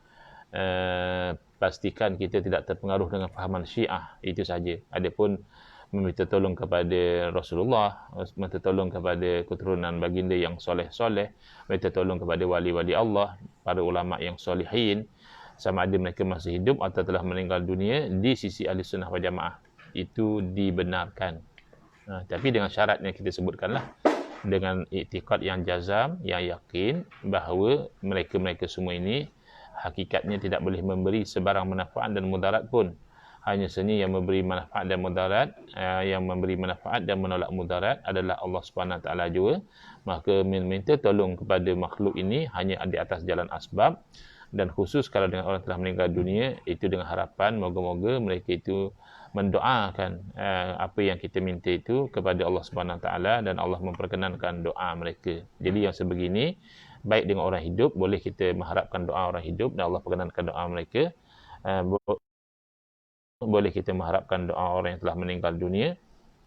pastikan kita tidak terpengaruh dengan fahaman Syiah, itu saja. Adapun meminta tolong kepada Rasulullah, meminta tolong kepada keturunan baginda yang soleh-soleh, meminta tolong kepada wali-wali Allah, para ulama yang solehin, sama ada mereka masih hidup atau telah meninggal dunia, di sisi ahli sunnah wal jamaah itu dibenarkan. Tapi dengan syarat yang kita sebutkanlah, dengan iktikad yang jazam, yang yakin bahawa mereka-mereka semua ini hakikatnya tidak boleh memberi sebarang manfaat dan mudarat pun. Hanya sahaja yang memberi manfaat dan mudarat, yang memberi manfaat dan menolak mudarat adalah Allah Subhanahu Wa Taala juga. Maka meminta tolong kepada makhluk ini hanya di atas jalan asbab, dan khusus kalau dengan orang telah meninggal dunia, itu dengan harapan moga-moga mereka itu mendoakan apa yang kita minta itu kepada Allah Subhanahu Wa Taala, dan Allah memperkenankan doa mereka. Jadi yang sebegini, baik dengan orang hidup, boleh kita mengharapkan doa orang hidup dan Allah perkenankan doa mereka. Boleh kita mengharapkan doa orang yang telah meninggal dunia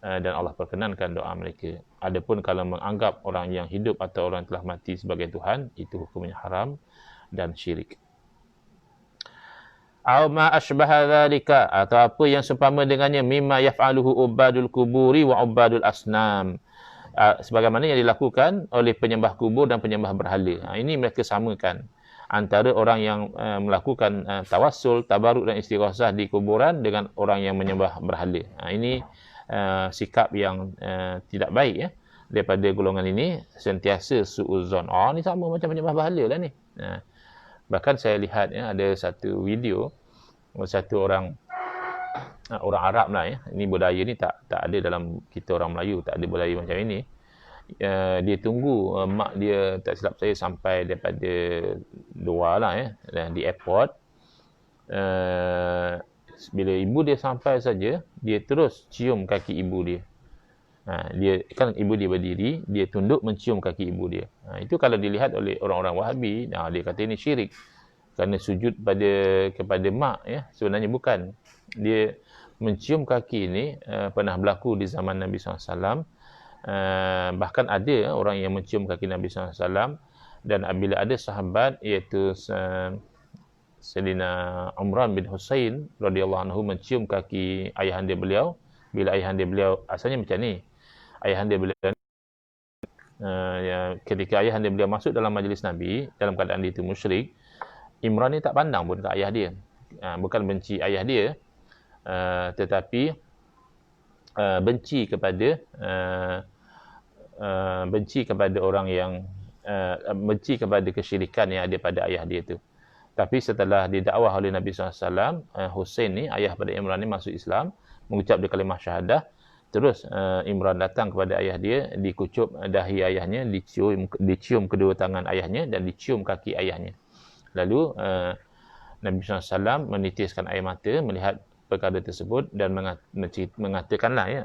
dan Allah perkenankan doa mereka. Adapun kalau menganggap orang yang hidup atau orang yang telah mati sebagai Tuhan, itu hukumnya haram dan syirik. Aw ma asbaha dzalika, atau apa yang seumpama dengannya, mimma yaf'aluhu ubadul kuburi wa ubadul asnam, sebagaimana yang dilakukan oleh penyembah kubur dan penyembah berhala. Ini mereka samakan antara orang yang melakukan tawassul, tabaruk dan istighosah di kuburan dengan orang yang menyembah berhala. Ini sikap yang tidak baik daripada golongan ini, sentiasa su'uzon. Ni sama macam penyembah berhala lah ni. Bahkan saya lihat ada satu video, satu orang Arab lah ini budaya ni tak ada dalam kita orang Melayu, tak ada budaya macam ini. Dia tunggu mak dia, tak silap saya, sampai daripada luar lah di airport, Bila ibu dia sampai saja, dia terus cium kaki ibu dia. Dia kan ibu dia berdiri, dia tunduk mencium kaki ibu dia. Itu kalau dilihat oleh orang-orang Wahabi, dia kata ini syirik. Kerana sujud kepada mak, ya, sebenarnya bukan. Dia mencium kaki ini pernah berlaku di zaman Nabi SAW. Bahkan ada orang yang mencium kaki Nabi SAW, dan bila ada sahabat iaitu Sayyidina Umran bin Husain radhiyallahu anhu mencium kaki ayahanda beliau, bila ayahanda beliau asalnya macam ni, ayahanda beliau ketika ayahanda beliau masuk dalam majlis Nabi dalam keadaan dia itu musyrik, Imran ni tak pandang pun ke ayah dia. Bukan benci ayah dia, tetapi benci kepada orang yang benci kepada kesyirikan yang ada pada ayah dia tu. Tapi setelah didakwah oleh Nabi SAW, Husain ni, ayah pada Imran ni masuk Islam, mengucap di kalimah syahadah. Terus Imran datang kepada ayah dia, dikucup dahi ayahnya, dicium kedua tangan ayahnya dan dicium kaki ayahnya. Lalu Nabi SAW menitiskan air mata melihat perkara tersebut dan mengatakanlah, ya,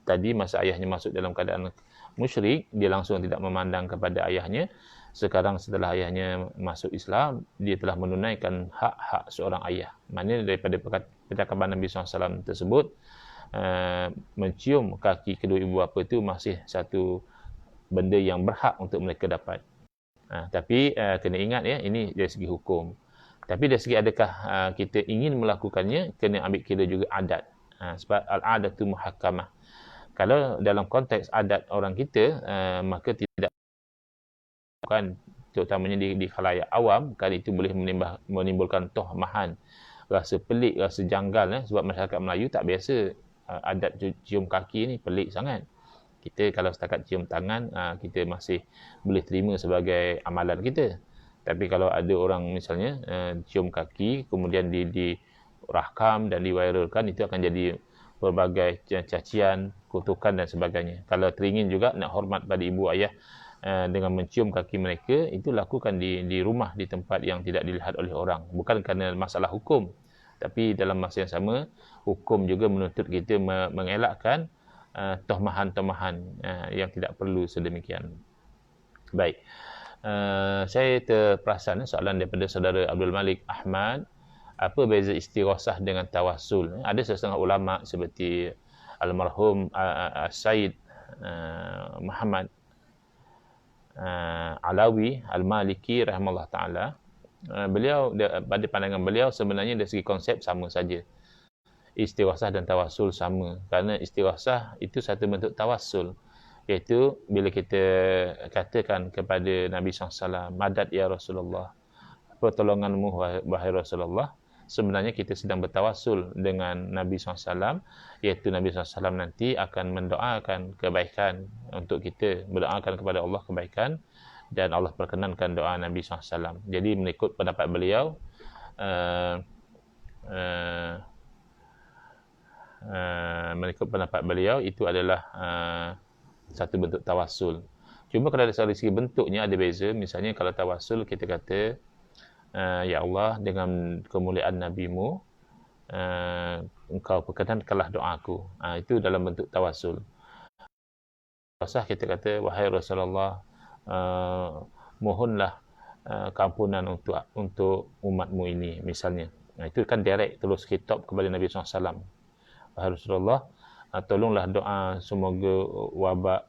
tadi masa ayahnya masuk dalam keadaan musyrik, dia langsung tidak memandang kepada ayahnya. Sekarang setelah ayahnya masuk Islam, dia telah menunaikan hak-hak seorang ayah. Maknanya daripada percakapan Nabi SAW tersebut, mencium kaki kedua ibu bapa itu masih satu benda yang berhak untuk mereka dapat. Tapi kena ingat, ya, ini dari segi hukum. Tapi dari segi adakah kita ingin melakukannya, kena ambil kira juga adat. Sebab al-adatu muhakkamah. Kalau dalam konteks adat orang kita, maka tidak, kan, terutamanya di khalayak awam, kan itu boleh menimbulkan tohmahan, rasa pelik, rasa janggal, sebab masyarakat Melayu tak biasa adat cium kaki ni, pelik sangat. Kita kalau setakat cium tangan, kita masih boleh terima sebagai amalan kita. Tapi kalau ada orang misalnya cium kaki, kemudian dirakam dan diviralkan, itu akan jadi pelbagai cacian, kutukan dan sebagainya. Kalau teringin juga nak hormat pada ibu ayah dengan mencium kaki mereka, itu lakukan di rumah, di tempat yang tidak dilihat oleh orang. Bukan kerana masalah hukum, tapi dalam masa yang sama, hukum juga menuntut kita mengelakkan tohmahan-tohmahan yang tidak perlu sedemikian. Baik. Saya terperasan soalan daripada saudara Abdul Malik Ahmad, apa beza istighosah dengan tawassul? Ada setengah ulama seperti almarhum Said Muhammad Alawi Al-Maliki rahimahullah ta'ala, beliau, pada pandangan beliau, sebenarnya dari segi konsep sama saja. Istighosah dan tawassul sama, kerana istighosah itu satu bentuk tawassul, iaitu bila kita katakan kepada Nabi SAW, madad ya Rasulullah, pertolonganmu wahai Rasulullah, sebenarnya kita sedang bertawassul dengan Nabi SAW, iaitu Nabi SAW nanti akan mendoakan kebaikan untuk kita, berdoakan kepada Allah kebaikan, dan Allah perkenankan doa Nabi SAW. Jadi mengikut pendapat beliau, itu adalah satu bentuk tawassul. Cuma kalau dari segi bentuknya ada beza. Misalnya kalau tawassul kita kata, ya Allah, dengan kemuliaan Nabi-Mu, engkau perkenankanlah doaku. Itu dalam bentuk tawassul. Tawassul kita kata, wahai Rasulullah, mohonlah keampunan untuk umatmu ini, misalnya. Itu kan direct, terus khitab kepada Nabi SAW. Wahai Rasulullah, tolonglah doa semoga wabak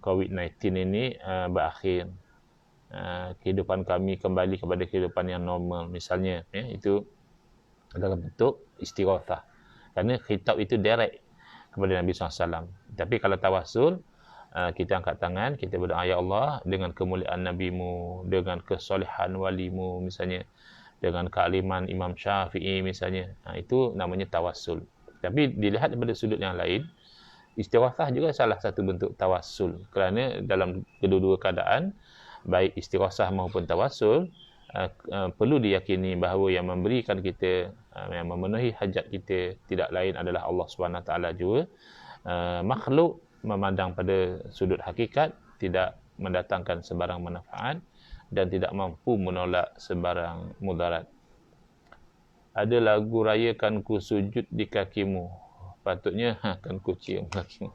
COVID-19 ini berakhir, kehidupan kami kembali kepada kehidupan yang normal, misalnya, ya, itu dalam bentuk istighosah, kerana khitab itu direct kepada Nabi SAW. Tapi kalau tawassul, kita angkat tangan, kita berdoa, ya Allah, dengan kemuliaan Nabi-Mu, dengan kesolehan wali-Mu, misalnya, dengan kealiman Imam Syafi'i, misalnya, itu namanya tawassul. Tapi dilihat daripada sudut yang lain, istighosah juga salah satu bentuk tawassul, kerana dalam kedua-dua keadaan, baik istighosah maupun tawassul, perlu diyakini bahawa yang memberikan kita, yang memenuhi hajat kita tidak lain adalah Allah SWT juga. Makhluk memandang pada sudut hakikat, tidak mendatangkan sebarang manfaat dan tidak mampu menolak sebarang mudarat. ada lagu raya kan ku sujud di kakimu. Patutnya kan ku cium kakimu.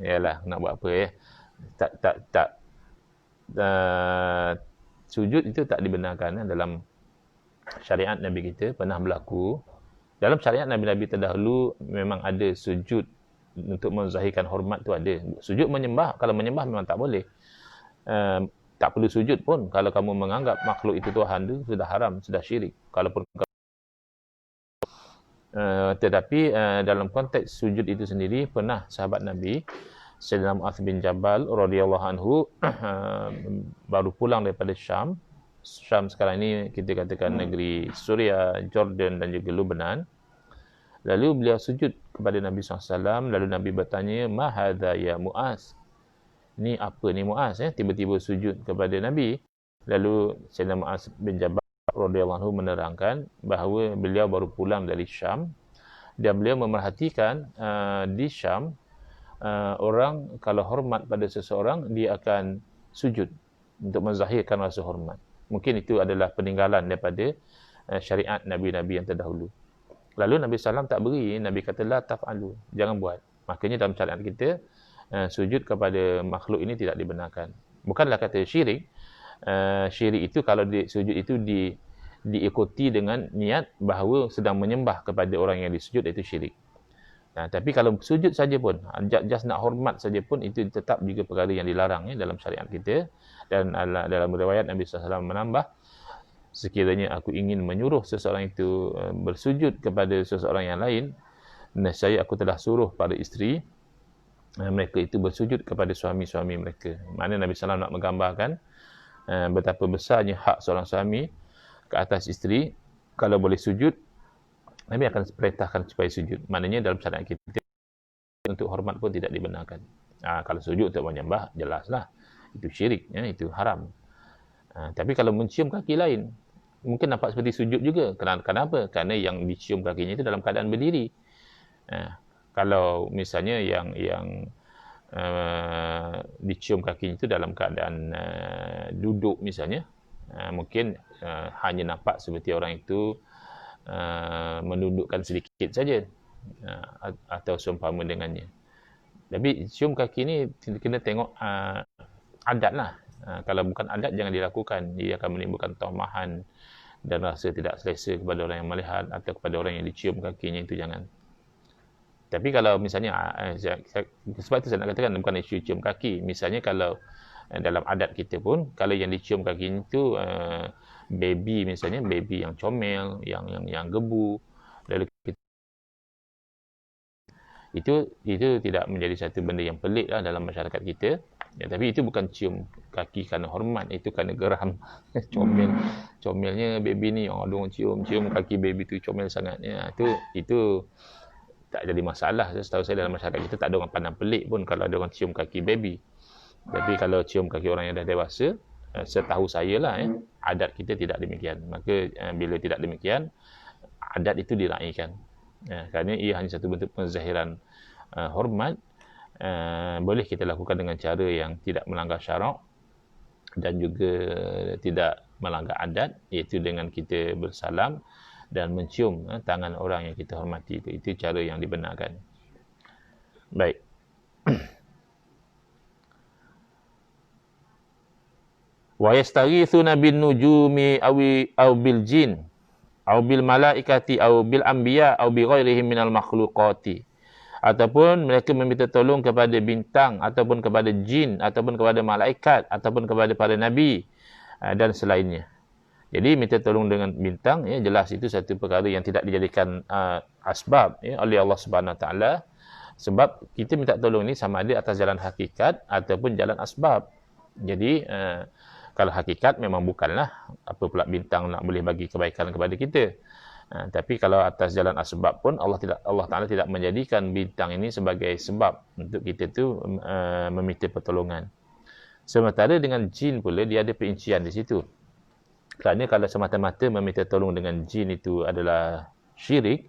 Yalah, nak buat apa ya? Tak sujud itu tak dibenarkan dalam syariat Nabi kita pernah berlaku. Dalam syariat Nabi-Nabi terdahulu memang ada sujud untuk menzahirkan hormat tu ada. Sujud menyembah, kalau menyembah memang tak boleh. Tak perlu sujud pun kalau kamu menganggap makhluk itu Tuhan tu sudah haram, sudah syirik. Kalaupun tetapi dalam konteks sujud itu sendiri pernah sahabat Nabi Sayyidina Mu'adz bin Jabal radhiyallahu anhu baru pulang daripada Syam. Syam sekarang ini kita katakan negeri Suria, Jordan dan juga Lebanon. Lalu beliau sujud kepada Nabi SAW. Lalu Nabi bertanya, "Ma hadza ya Mu'adz?" Ni apa ni Mu'adz? Tiba-tiba sujud kepada Nabi. Lalu Sayyidina Mu'adz bin Jabal radhiyallahu anhu menerangkan bahawa beliau baru pulang dari Syam dan beliau memerhatikan di Syam orang kalau hormat pada seseorang dia akan sujud untuk menzahirkan rasa hormat. Mungkin itu adalah peninggalan daripada syariat Nabi-Nabi yang terdahulu. Lalu Nabi SAW tak beri, Nabi kata la taf'alu, jangan buat. Makanya dalam syariat kita sujud kepada makhluk ini tidak dibenarkan. Bukanlah kata syirik. Syirik itu kalau sujud itu diikuti dengan niat bahawa sedang menyembah kepada orang yang disujud, itu syirik. Tapi kalau sujud saja pun, just nak hormat saja pun, itu tetap juga perkara yang dilarang dalam syariat kita. Dan dalam riwayat Nabi SAW menambah, sekiranya aku ingin menyuruh seseorang itu bersujud kepada seseorang yang lain, nescaya aku telah suruh pada isteri mereka itu bersujud kepada suami-suami mereka. Mana Nabi SAW nak menggambarkan betapa besarnya hak seorang suami ke atas isteri. Kalau boleh sujud, Nabi akan perintahkan supaya sujud. Maknanya dalam syariat kita untuk hormat pun tidak dibenarkan. Kalau sujud untuk menyembah, jelaslah itu syirik, itu haram. Tapi kalau mencium kaki lain, mungkin nampak seperti sujud juga. Kenapa? Kerana yang dicium kakinya itu dalam keadaan berdiri. Kalau misalnya yang dicium kakinya itu dalam keadaan duduk misalnya, mungkin hanya nampak seperti orang itu menundukkan sedikit saja atau seumpama dengannya. Tapi cium kaki ni kena tengok adat lah. Kalau bukan adat jangan dilakukan. Dia akan menimbulkan taumahan dan rasa tidak selesa kepada orang yang melihat atau kepada orang yang dicium kakinya, itu jangan. Tapi kalau misalnya sebab itu saya nak katakan bukan isu cium kaki. Misalnya kalau dalam adat kita pun, kalau yang dicium kakinya itu baby misalnya, baby yang comel, yang gebu, lalu kita, itu tidak menjadi satu benda yang pelik lah dalam masyarakat kita. Tapi itu bukan cium kaki kerana hormat, itu kerana geram. Comelnya baby ni, orang cium kaki baby tu comel sangat. Itu tak jadi masalah. Setahu saya dalam masyarakat kita tak ada orang pandang pelik pun kalau ada orang cium kaki baby. Tapi kalau cium kaki orang yang dah dewasa, setahu saya lah, adat kita tidak demikian. Maka bila tidak demikian, adat itu diraihkan. Kerana ia hanya satu bentuk penzahiran hormat. Boleh kita lakukan dengan cara yang tidak melanggar syarak dan juga tidak melanggar adat, iaitu dengan kita bersalam dan mencium tangan orang yang kita hormati. Itu cara yang dibenarkan. Baik. Wa yastaghithuna bin nujumi aw bil jin aw bil malaikati aw bil anbiya aw bi ghairihim minal makhluqati. Ataupun mereka meminta tolong kepada bintang, ataupun kepada jin, ataupun kepada malaikat, ataupun kepada para nabi dan selainnya. Jadi minta tolong dengan bintang, jelas itu satu perkara yang tidak dijadikan asbab oleh Allah Subhanahu Wa Taala. Sebab kita minta tolong ni sama ada atas jalan hakikat ataupun jalan asbab. Jadi kalau hakikat memang bukanlah apa pula bintang nak boleh bagi kebaikan kepada kita. Tapi kalau atas jalan asbab pun Allah Taala tidak menjadikan bintang ini sebagai sebab untuk kita tu meminta pertolongan. Sementara dengan jin pula dia ada perincian di situ. Kerana kalau semata-mata meminta tolong dengan jin itu adalah syirik,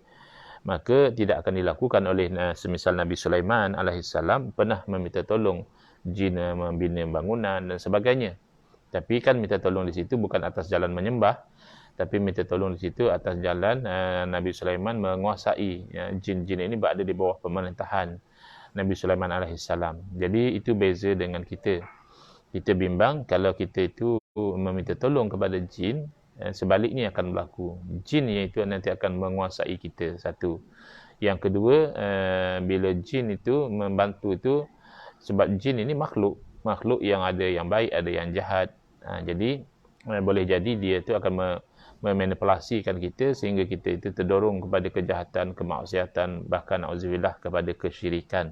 maka tidak akan dilakukan oleh semisal Nabi Sulaiman alaihissalam pernah meminta tolong jin membina bangunan dan sebagainya. Tapi kan minta tolong di situ bukan atas jalan menyembah, Tapi minta tolong di situ atas jalan Nabi Sulaiman menguasai jin-jin ini berada di bawah pemerintahan Nabi Sulaiman alaihissalam. Jadi itu beza dengan kita. Kita bimbang kalau kita itu meminta tolong kepada jin, sebaliknya akan berlaku. Jin itu nanti akan menguasai kita, satu. Yang kedua, bila jin itu membantu itu, sebab jin ini makhluk yang ada yang baik, ada yang jahat. Jadi boleh jadi dia itu akan memanipulasikan kita sehingga kita itu terdorong kepada kejahatan, kemaksiatan, bahkan auzubillah kepada kesyirikan.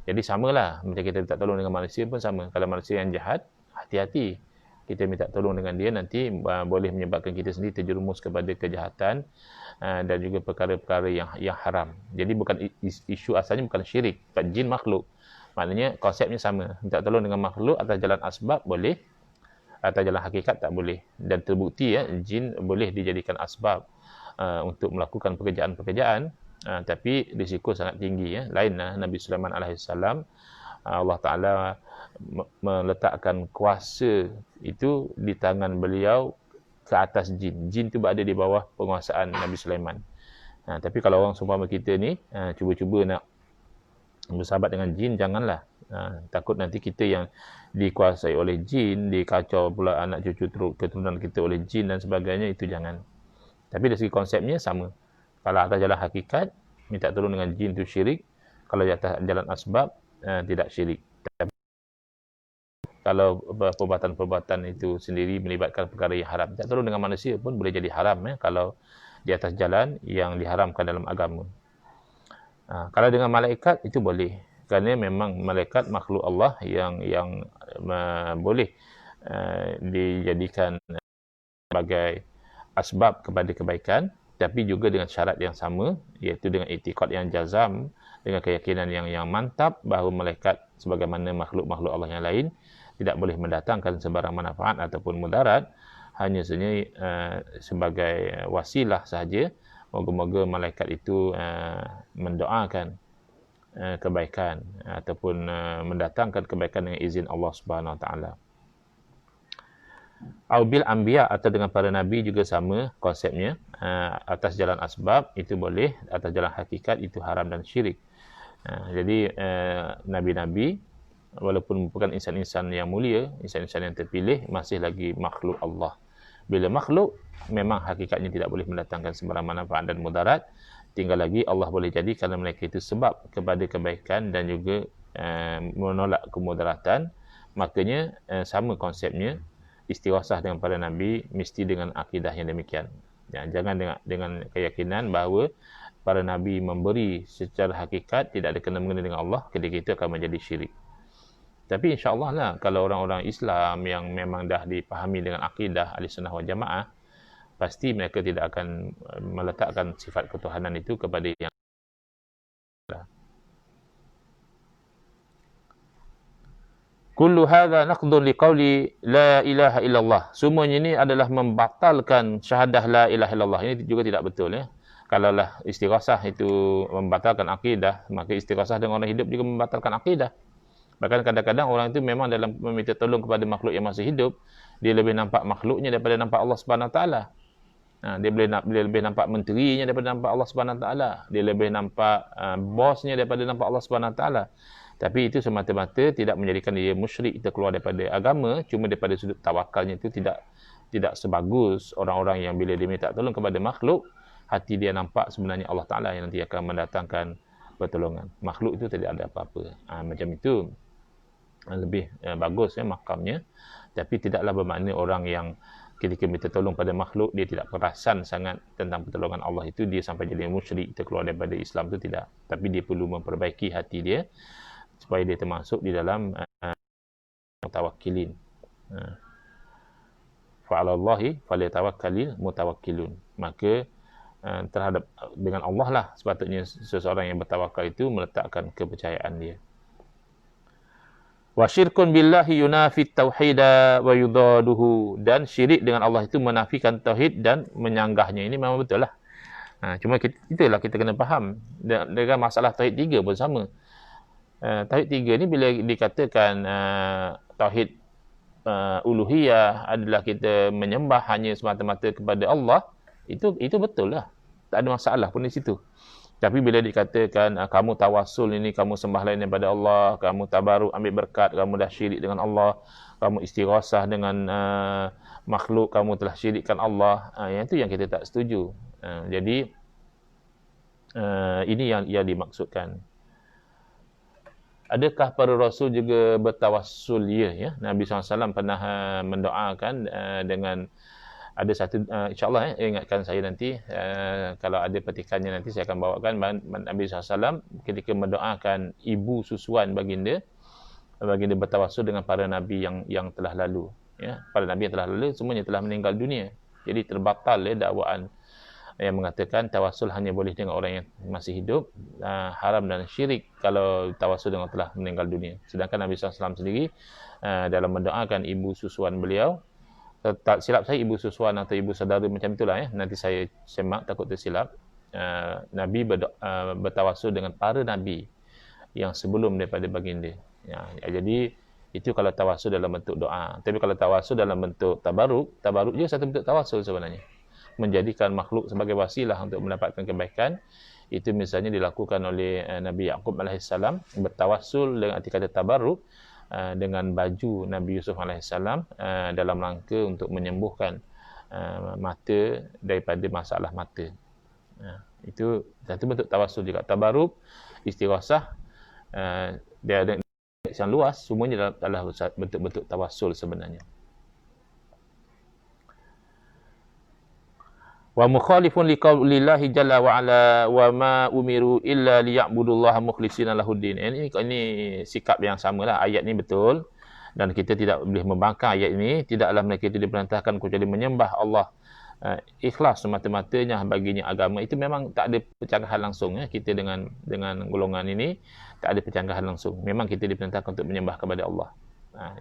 Jadi samalah macam kita minta tolong dengan manusia pun sama. Kalau manusia yang jahat, hati-hati. Kita minta tolong dengan dia nanti boleh menyebabkan kita sendiri terjerumus kepada kejahatan dan juga perkara-perkara yang haram. Jadi bukan isu asalnya bukan syirik, sebab jin makhluk. Maknanya konsepnya sama. Minta tolong dengan makhluk atas jalan asbab boleh, atas jalan hakikat tak boleh. Dan terbukti jin boleh dijadikan asbab untuk melakukan pekerjaan-pekerjaan, tapi risiko sangat tinggi. Lainlah Nabi Sulaiman alaihissalam, Allah Ta'ala meletakkan kuasa itu di tangan beliau ke atas jin. Jin itu berada di bawah penguasaan Nabi Sulaiman. Tapi kalau orang seumpama kita ni cuba-cuba nak bersahabat dengan jin, janganlah. Takut nanti kita yang dikuasai oleh jin, dikacau pula anak cucu keturunan kita oleh jin dan sebagainya, itu jangan. Tapi dari segi konsepnya sama. Kalau atas jalan hakikat, minta tolong dengan jin itu syirik. Kalau atas jalan asbab, tidak syirik. Tapi kalau perbuatan-perbuatan itu sendiri melibatkan perkara yang haram, minta tolong dengan manusia pun boleh jadi haram kalau di atas jalan yang diharamkan dalam agama. Kalau dengan malaikat itu boleh, kerana memang malaikat makhluk Allah yang boleh dijadikan sebagai asbab kepada kebaikan, tapi juga dengan syarat yang sama, iaitu dengan i'tiqad yang jazam, dengan keyakinan yang mantap bahawa malaikat sebagaimana makhluk-makhluk Allah yang lain tidak boleh mendatangkan sebarang manfaat ataupun mudarat, hanya saja sebagai wasilah sahaja. Moga-moga malaikat itu mendoakan kebaikan ataupun mendatangkan kebaikan dengan izin Allah Subhanahu Wa Taala. Aubil anbiya atau dengan para nabi juga sama konsepnya. Atas jalan asbab itu boleh, atas jalan hakikat itu haram dan syirik. Jadi nabi-nabi walaupun bukan insan-insan yang mulia, insan-insan yang terpilih, masih lagi makhluk Allah. Bila makhluk, memang hakikatnya tidak boleh mendatangkan sembarang manfaat dan mudarat. Tinggal lagi Allah boleh jadikan mereka itu sebab kepada kebaikan dan juga menolak kemudaratan. Makanya sama konsepnya, istighasah dengan para nabi mesti dengan akidah yang demikian. Jangan dengan keyakinan bahawa para nabi memberi secara hakikat tidak ada kena-mengena dengan Allah, ketika itu akan menjadi syirik. Tapi insya-Allah lah, kalau orang-orang Islam yang memang dah dipahami dengan akidah Ahlussunnah wal Jamaah, pasti mereka tidak akan meletakkan sifat ketuhanan itu kepada yang kullu hadza naqdun liqauli la ilaha illallah. Semuanya ini adalah membatalkan syahadah la ilaha illallah. Ini juga tidak betul Kalaulah istighasah itu membatalkan akidah, maka istighasah dengan orang hidup juga membatalkan akidah. Bahkan kadang-kadang orang itu memang dalam meminta tolong kepada makhluk yang masih hidup, dia lebih nampak makhluknya daripada nampak Allah Subhanahu Wa Taala. Dia lebih nampak menterinya daripada nampak Allah Subhanahu Wa Taala. Dia lebih nampak bosnya daripada nampak Allah Subhanahu Wa Taala. Tapi itu semata-mata tidak menjadikan dia musyrik, terkeluar daripada agama. Cuma daripada sudut tawakalnya itu tidak sebagus orang-orang yang bila dia minta tolong kepada makhluk, hati dia nampak sebenarnya Allah Ta'ala yang nanti akan mendatangkan pertolongan. Makhluk itu tidak ada apa-apa. Macam itu lebih bagus makamnya. Tapi tidaklah bermakna orang yang ketika minta tolong pada makhluk, dia tidak perasan sangat tentang pertolongan Allah itu, dia sampai jadi musyrik, terkeluar daripada Islam, itu tidak. Tapi dia perlu memperbaiki hati dia supaya dia termasuk di dalam mutawakkilin. Fa'alallahi falyatawakkalil mutawakkilun. Maka terhadap dengan Allah lah sepatutnya seseorang yang bertawakal itu meletakkan kepercayaan dia. Wa syirkun billahi yunafi tauhida wa yudaduhu. Dan syirik dengan Allah itu menafikan tauhid dan menyanggahnya. Ini memang betul lah. Cuma itulah kita kena faham. Dengan masalah tauhid 3 pun sama. Tauhid 3 ni bila dikatakan tauhid uluhiyah, adalah kita menyembah hanya semata-mata kepada Allah, itu betul lah. Tak ada masalah pun di situ. Tapi bila dikatakan kamu tawasul ini, kamu sembah lain daripada Allah, kamu tabaruk ambil berkat, kamu dah syirik dengan Allah, kamu istighasah dengan makhluk, kamu telah syirikkan Allah, yang itu yang kita tak setuju. Jadi ini yang dimaksudkan. Adakah para rasul juga bertawassul? Ya. Nabi SAW pernah mendoakan dengan ada satu, insyaAllah ingatkan saya nanti, kalau ada petikannya nanti saya akan bawakan. Nabi SAW ketika mendoakan ibu susuan baginda bertawassul dengan para Nabi yang telah lalu. Ya. Para Nabi yang telah lalu semuanya telah meninggal dunia. Jadi terbatal dakwaan yang mengatakan tawassul hanya boleh dengan orang yang masih hidup, haram dan syirik kalau tawassul dengan telah meninggal dunia. Sedangkan Nabi SAW sendiri dalam mendoakan ibu susuan beliau, tak silap saya ibu susuan atau ibu saudara macam itulah, nanti saya semak takut tersilap, Nabi bertawassul dengan para Nabi yang sebelum daripada baginda. Jadi itu kalau tawassul dalam bentuk doa. Tapi kalau tawassul dalam bentuk tabaruk juga satu bentuk tawassul sebenarnya. Menjadikan makhluk sebagai wasilah untuk mendapatkan kebaikan. Itu misalnya dilakukan oleh Nabi Yaqub AS, bertawassul dengan arti kata tabaruk dengan baju Nabi Yusuf AS dalam rangka untuk menyembuhkan mata daripada masalah mata. Itu satu bentuk tawassul juga. Tabaruk, istighasah, dia ada yang luas, semuanya adalah bentuk-bentuk tawassul sebenarnya. Wa mukhalifun liqaulillahi jalla wa ala wa ma umiru illa liya'budullaha mukhlishina lahuddin. Ini sikap yang samalah. Ayat ni betul dan kita tidak boleh membangkang ayat ini. Tidaklah mereka itu diperintahkan kecuali menyembah Allah ikhlas semata-matanya baginya agama. Itu memang tak ada percanggahan langsung kita dengan golongan ini, tak ada percanggahan langsung. Memang kita diperintahkan untuk menyembah kepada Allah.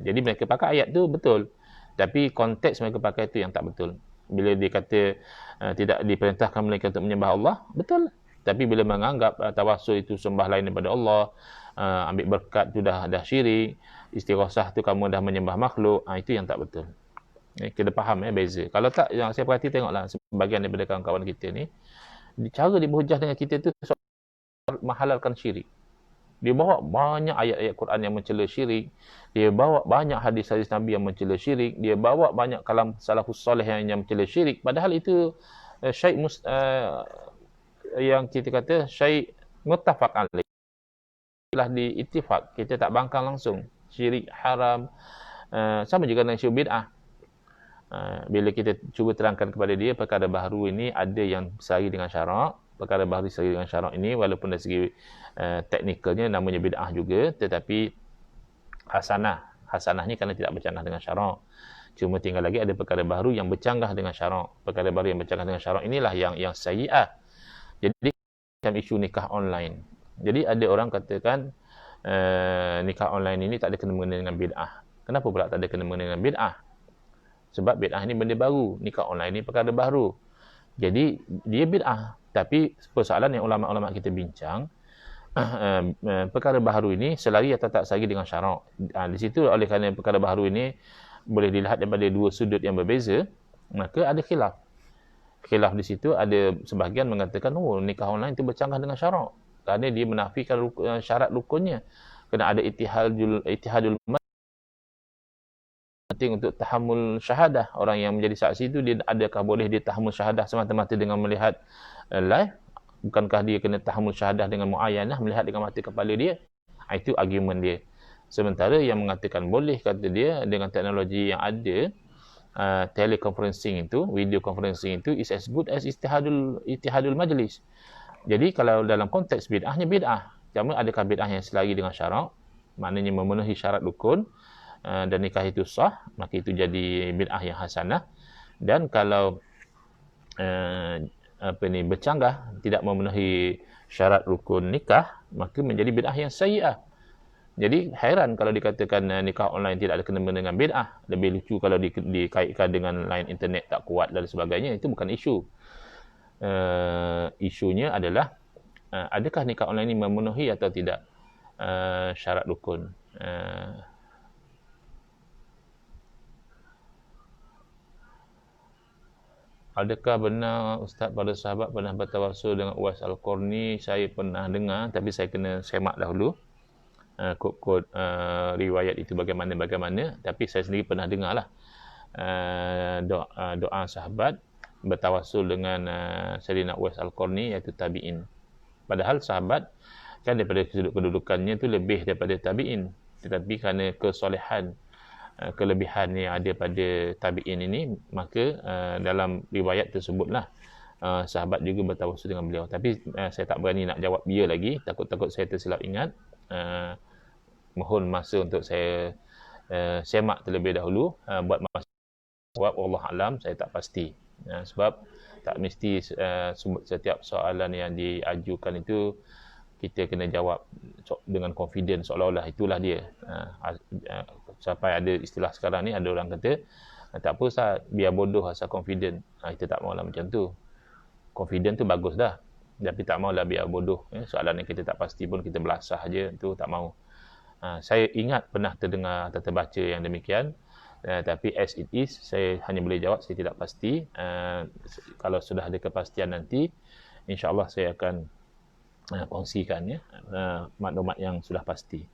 Jadi mereka pakai ayat tu betul. Tapi konteks mereka pakai itu yang tak betul. Bila dia kata tidak diperintahkan mereka untuk menyembah Allah, betul. Tapi bila menganggap tawassul itu sembah lain daripada Allah, ambil berkat tu dah syirik, istighasah tu kamu dah menyembah makhluk, itu yang tak betul. Kita faham beza. Kalau tak, yang saya perhati tengoklah sebagian daripada kawan-kawan kita ni, cara dia berhujah dengan kita tu menghalalkan syirik. Dia bawa banyak ayat-ayat Quran yang mencela syirik. Dia bawa banyak hadis-hadis Nabi yang mencela syirik. Dia bawa banyak kalam salafus soleh yang mencela syirik. Padahal itu syai' yang kita kata syai' muttafaq alaih. Telah diittifaq. Kita tak bangkang langsung. Syirik haram. Sama juga dengan syirik bid'ah. Bila kita cuba terangkan kepada dia perkara baharu ini ada yang sehari dengan syarak. Perkara baharu sehari dengan syarak ini walaupun dari segi teknikalnya namanya bid'ah juga, tetapi hasanahnya kerana tidak bercanggah dengan syarak. Cuma tinggal lagi ada perkara baru yang bercanggah dengan syarak. Perkara baru yang bercanggah dengan syarak inilah yang sayyi'ah. Jadi macam isu nikah online. Jadi ada orang katakan nikah online ini tak ada kena-mengena dengan bid'ah. Kenapa pula tak ada kena-mengena dengan bid'ah? Sebab bid'ah ni benda baru, nikah online ni perkara baru. Jadi dia bid'ah. Tapi persoalan yang ulama-ulama kita bincang, perkara baharu ini selari atau tak selari dengan syarak. Di situ oleh kerana perkara baharu ini boleh dilihat daripada dua sudut yang berbeza, maka ada khilaf. Khilaf di situ ada sebahagian mengatakan nikah online itu bercanggah dengan syarak kerana dia menafikan syarat rukunnya. Kena ada ittihadul penting untuk tahammul syahadah. Orang yang menjadi saksi itu dia adakah boleh dia tahammul syahadah semata-mata dengan melihat live? Bukankah dia kena tahammul syahadah dengan muayyanah, melihat dengan mata kepala dia? Itu argument dia. Sementara yang mengatakan boleh, kata dia, dengan teknologi yang ada, teleconferencing itu, video conferencing itu is as good as ittihadul majlis. Jadi kalau dalam konteks bid'ahnya bid'ah. Cuma adakah bid'ah yang selari dengan syarak? Maknanya memenuhi syarat rukun dan nikah itu sah, maka itu jadi bid'ah yang hasanah. Dan kalau bercanggah, tidak memenuhi syarat rukun nikah, maka menjadi bid'ah yang sayyi'ah. Jadi heran kalau dikatakan nikah online tidak ada kena-mengena dengan bid'ah. Lebih lucu kalau dikaitkan dengan line internet tak kuat dan sebagainya. Itu bukan isu. Isunya adalah adakah nikah online ini memenuhi atau tidak syarat rukun. Adakah benar Ustaz pada sahabat pernah bertawassul dengan Uwais Al-Qarni? Saya pernah dengar, tapi saya kena semak dahulu kod-kod riwayat itu bagaimana. Tapi saya sendiri pernah dengar lah doa sahabat bertawassul dengan Sayyidina Uwais Al-Qarni, iaitu tabi'in. Padahal sahabat kan daripada sudut kedudukannya tu lebih daripada tabi'in, tetapi kerana kesolehan, kelebihan yang ada pada tabi'in ini, maka dalam riwayat tersebutlah sahabat juga bertawassul dengan beliau. Tapi saya tak berani nak jawab ya lagi, takut-takut saya tersilap ingat. Mohon masa untuk saya semak terlebih dahulu, buat masa jawab. Allah Alam, saya tak pasti. Sebab tak mesti setiap soalan yang diajukan itu kita kena jawab dengan confident, seolah-olah itulah dia. Sampai ada istilah sekarang ni, ada orang kata, tak apa Ustaz, biar bodoh asal confident. Kita tak maulah macam tu. Confident tu bagus dah, tapi tak maulah biar bodoh. Soalan yang kita tak pasti pun kita belasah je, tu tak mau. Saya ingat pernah terdengar atau terbaca yang demikian, tapi as it is, saya hanya boleh jawab saya tidak pasti. Kalau sudah ada kepastian nanti, insya-Allah saya akan kongsikan maklumat yang sudah pasti.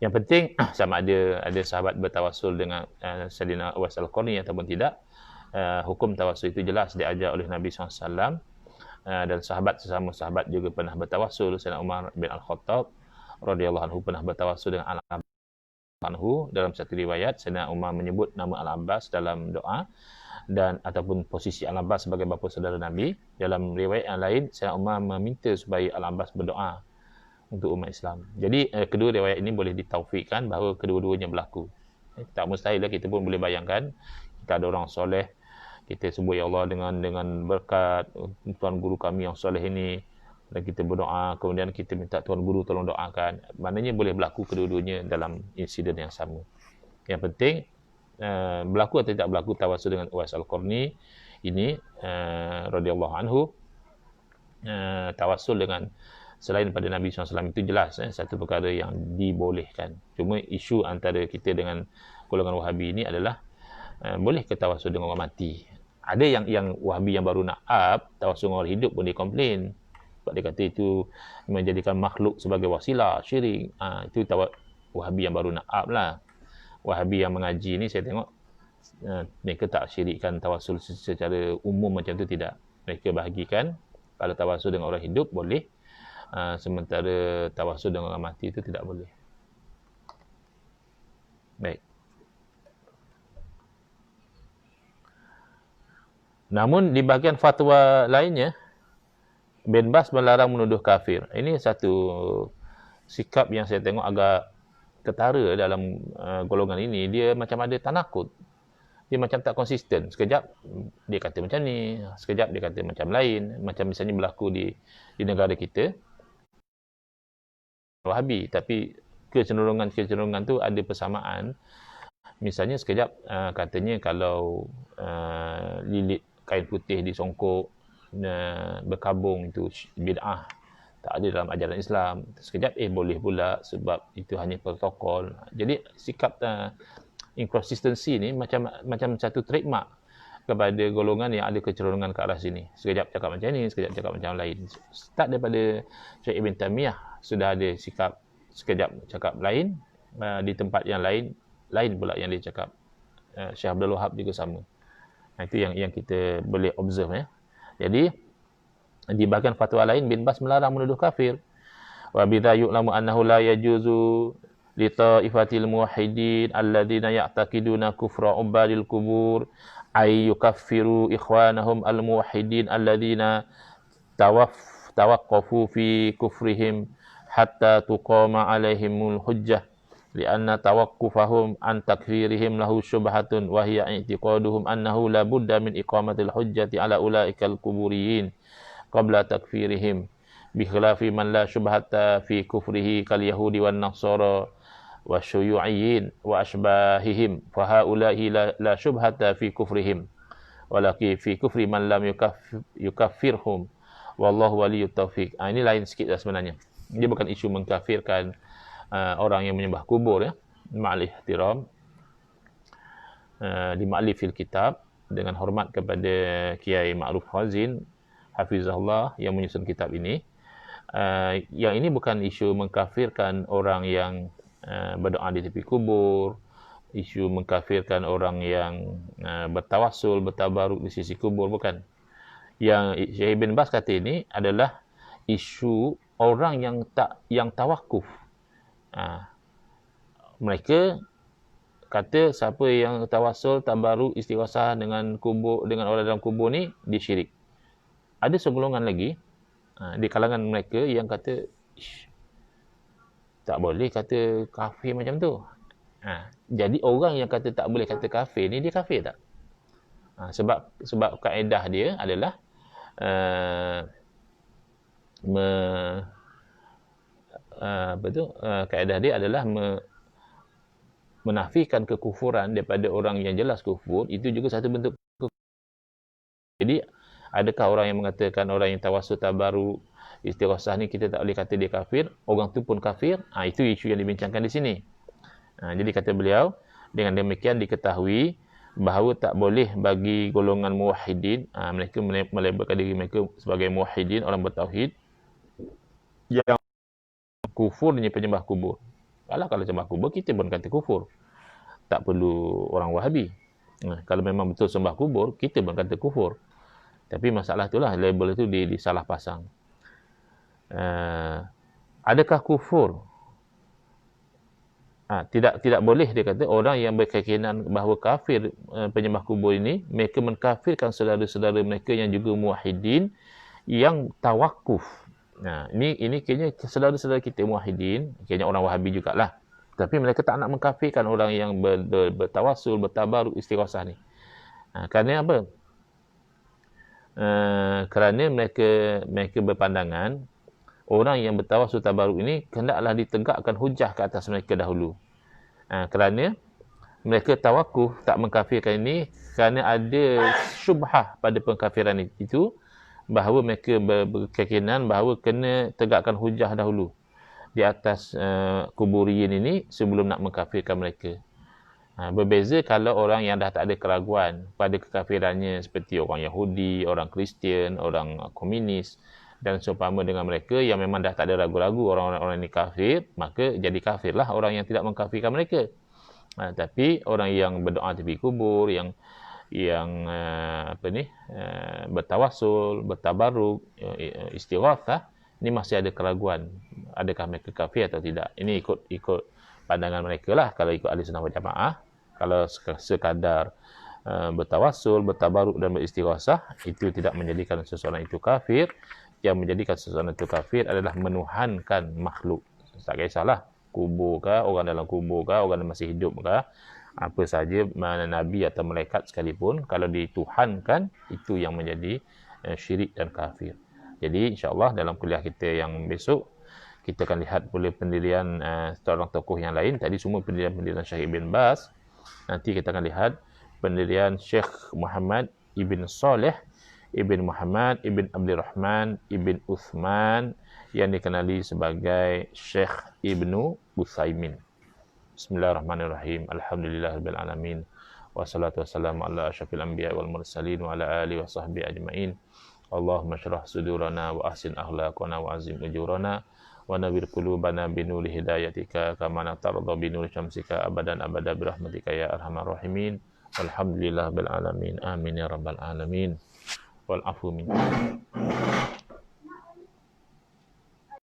Yang penting sama ada sahabat bertawassul dengan Sayyidina Uwais Al-Qarni ataupun tidak, hukum tawassul itu jelas diajar oleh Nabi SAW, dan sesama sahabat juga pernah bertawassul. Sayyidina Umar bin Al-Khattab radhiyallahu anhu pernah bertawassul dengan Al-Abbas anhu. Dalam satu riwayat, Sayyidina Umar menyebut nama Al-Abbas dalam doa, dan ataupun posisi Al-Abbas sebagai bapa saudara Nabi. Dalam riwayat yang lain, Sayyidina Umar meminta supaya Al-Abbas berdoa untuk umat Islam. Jadi kedua riwayat ini boleh ditaufikkan bahawa kedua-duanya berlaku. Tak mustahil lah, kita pun boleh bayangkan kita ada orang soleh, kita sebut ya Allah dengan berkat tuan guru kami yang soleh ini, dan kita berdoa, kemudian kita minta tuan guru tolong doakan. Maknanya boleh berlaku kedua-duanya dalam insiden yang sama. Yang penting berlaku atau tidak berlaku tawassul dengan Uwais Al-Qarni ini radhiyallahu anhu, tawassul dengan selain pada Nabi SAW itu jelas satu perkara yang dibolehkan. Cuma isu antara kita dengan golongan Wahabi ini adalah boleh ke tawassul dengan orang mati. Ada yang Wahabi yang baru nak tawassul dengan orang hidup pun dia komplain. Sebab dia kata itu menjadikan makhluk sebagai wasilah, syirik. Itu Wahabi yang baru nak lah. Wahabi yang mengaji ni saya tengok mereka tak syirikkan tawassul secara umum macam tu, tidak. Mereka bahagikan kalau tawassul dengan orang hidup boleh, sementara tawassul dengan orang mati itu tidak boleh. Baik. Namun di bahagian fatwa lainnya, Bin Baz melarang menuduh kafir. Ini satu sikap yang saya tengok agak ketara dalam golongan ini. Dia macam ada tanakut. Dia macam tak konsisten. Sekejap dia kata macam ni, sekejap dia kata macam lain. Macam misalnya berlaku di negara kita, Wahabi, tapi kecenderungan tu ada persamaan. Misalnya sekejap katanya kalau lilit kain putih disongkok, berkabung itu bid'ah, tak ada dalam ajaran Islam. Sekejap boleh pula sebab itu hanya protokol. Jadi sikap inconsistency ni macam satu trademark kepada golongan yang ada kecenderungan ke arah sini. Sekejap cakap macam ni, sekejap cakap macam lain. Start daripada Syekh Ibn Taymiyah sudah ada sikap sekejap cakap lain, di tempat yang lain pula yang dia cakap. Syekh Abdul Wahab juga sama. Itu yang kita boleh observe. Jadi di bahagian fatwa lain, Bin Baz melarang menuduh kafir. Wa bidza yu'lamu annahu la yajuzu li ta'ifatil muwahhidin alladhina ya'taqiduna kufra ubadil kubur ay yukaffiru ikhwanahum al muwahhidin alladhina tawaqqafu fi kufrihim hatta tuqama alaihimul hujjah lianna tawaqqufahum an takfirihim lahu syubhatun wa hiya i'tiqaduhum annahu la budda min iqamatil hujjati ala ulaikal kuburiyin qabla takfirihim bi khilafi man la syubhata fi kufrihi kal yahudi wan nasara wa syuyu'iyyin wa ashbahihim fa haula'i la syubhata fi kufrihim walaki fi kufri man lam yukaffirhum wallahu waliyut taufiq. Ini lain sikit sebenarnya. Dia bukan isu mengkafirkan orang yang menyembah kubur, ma'al ihtiram, di ma'lif fil kitab, dengan hormat kepada Kiai Ma'ruf Khazin hafizahullah yang menyusun kitab ini. Yang ini bukan isu mengkafirkan orang yang berdoa di tepi kubur, isu mengkafirkan orang yang bertawassul, bertabaruk di sisi kubur, bukan. Yang Syekh Ibn Baz kata ini adalah isu orang yang tawakuf. Mereka kata siapa yang tawassul, tabaruk, istighosah dengan kubur, dengan orang dalam kubur ni, dia syirik. Ada segolongan lagi di kalangan mereka yang kata tak boleh kata kafir macam tu. Jadi orang yang kata tak boleh kata kafir ni, dia kafir tak? Sebab kaedah dia adalah kaedah dia adalah menafikan kekufuran daripada orang yang jelas kufur, itu juga satu bentuk kekufuran. Jadi adakah orang yang mengatakan orang yang tawassul, tabaruk, istighosah ni kita tak boleh kata dia kafir, orang tu pun kafir? Itu isu yang dibincangkan di sini. Jadi kata beliau, dengan demikian diketahui bahawa tak boleh bagi golongan muwahhidin, mereka melabelkan diri mereka sebagai muwahhidin, orang bertauhid, yang kufurnya penyembah kubur. Kalau sembah kubur, kita pun kata kufur. Tak perlu orang Wahabi. Kalau memang betul sembah kubur, kita pun kata kufur. Tapi masalah itulah, label itu disalah pasang. Adakah kufur? Tidak boleh, dia kata, orang yang berkeyakinan bahawa kafir penyembah kubur ini, mereka mengkafirkan saudara-saudara mereka yang juga muwahhidin, yang tawakuf. Ini kayaknya saudara-saudara kita muwahhidin, kayaknya orang Wahabi jugalah. Tapi mereka tak nak mengkafirkan orang yang bertawassul, bertabaruk, istighosah ni. Kerana apa? Kerana mereka berpandangan orang yang bertawassul, tabaruk ini hendaklah ditegakkan hujah ke atas mereka dahulu. Kerana mereka tawakuf, tak mengkafirkan ini kerana ada syubhah pada pengkafiran itu, bahawa mereka berkeyakinan bahawa kena tegakkan hujah dahulu di atas kuburiyin ini sebelum nak mengkafirkan mereka. Berbeza kalau orang yang dah tak ada keraguan pada kekafirannya, seperti orang Yahudi, orang Kristian, orang komunis dan seumpama dengan mereka yang memang dah tak ada ragu-ragu orang-orang ini kafir, maka jadi kafirlah orang yang tidak mengkafirkan mereka. Tapi orang yang berdoa tepi kubur, yang bertawassul, bertabaruk, istighatsah, ini masih ada keraguan adakah mereka kafir atau tidak. Ini ikut pandangan mereka lah. Kalau ikut ahli sunnah wal jamaah, kalau sekadar bertawassul, bertabaruk dan beristighatsah, itu tidak menjadikan seseorang itu kafir. Yang menjadikan seseorang itu kafir adalah menuhankan makhluk. Tak kisahlah kubur ke, orang dalam kubur ke, orang yang masih hidup ke, apa saja, mana nabi atau malaikat sekalipun, kalau dituhankan, itu yang menjadi syirik dan kafir. Jadi insya-Allah dalam kuliah kita yang besok, kita akan lihat pula pendirian seorang tokoh yang lain. Tadi semua pendirian Syekh Ibn Baz. Nanti kita akan lihat pendirian Syekh Muhammad Ibn Saleh Ibn Muhammad Ibn Abdul Rahman Ibn Uthman, yang dikenali sebagai Syekh Ibnu Utsaimin. Bismillahirrahmanirrahim. Alhamdulillahirabbil alamin. Wassalatu wassalamu ala asyrafil anbiya wal mursalin wa ala alihi wa sahbihi ajmain. Allahumma shrah sudurana wa ahsin akhlaqana wa azim ujurana wa nawwir qulubana binuri hidayatika kama natarda binuri syamsika abadan abada birahmatika ya arhamar rahimin. Walhamdulillahirabbil alamin. Amin ya rabbal alamin. Wal afu minkum.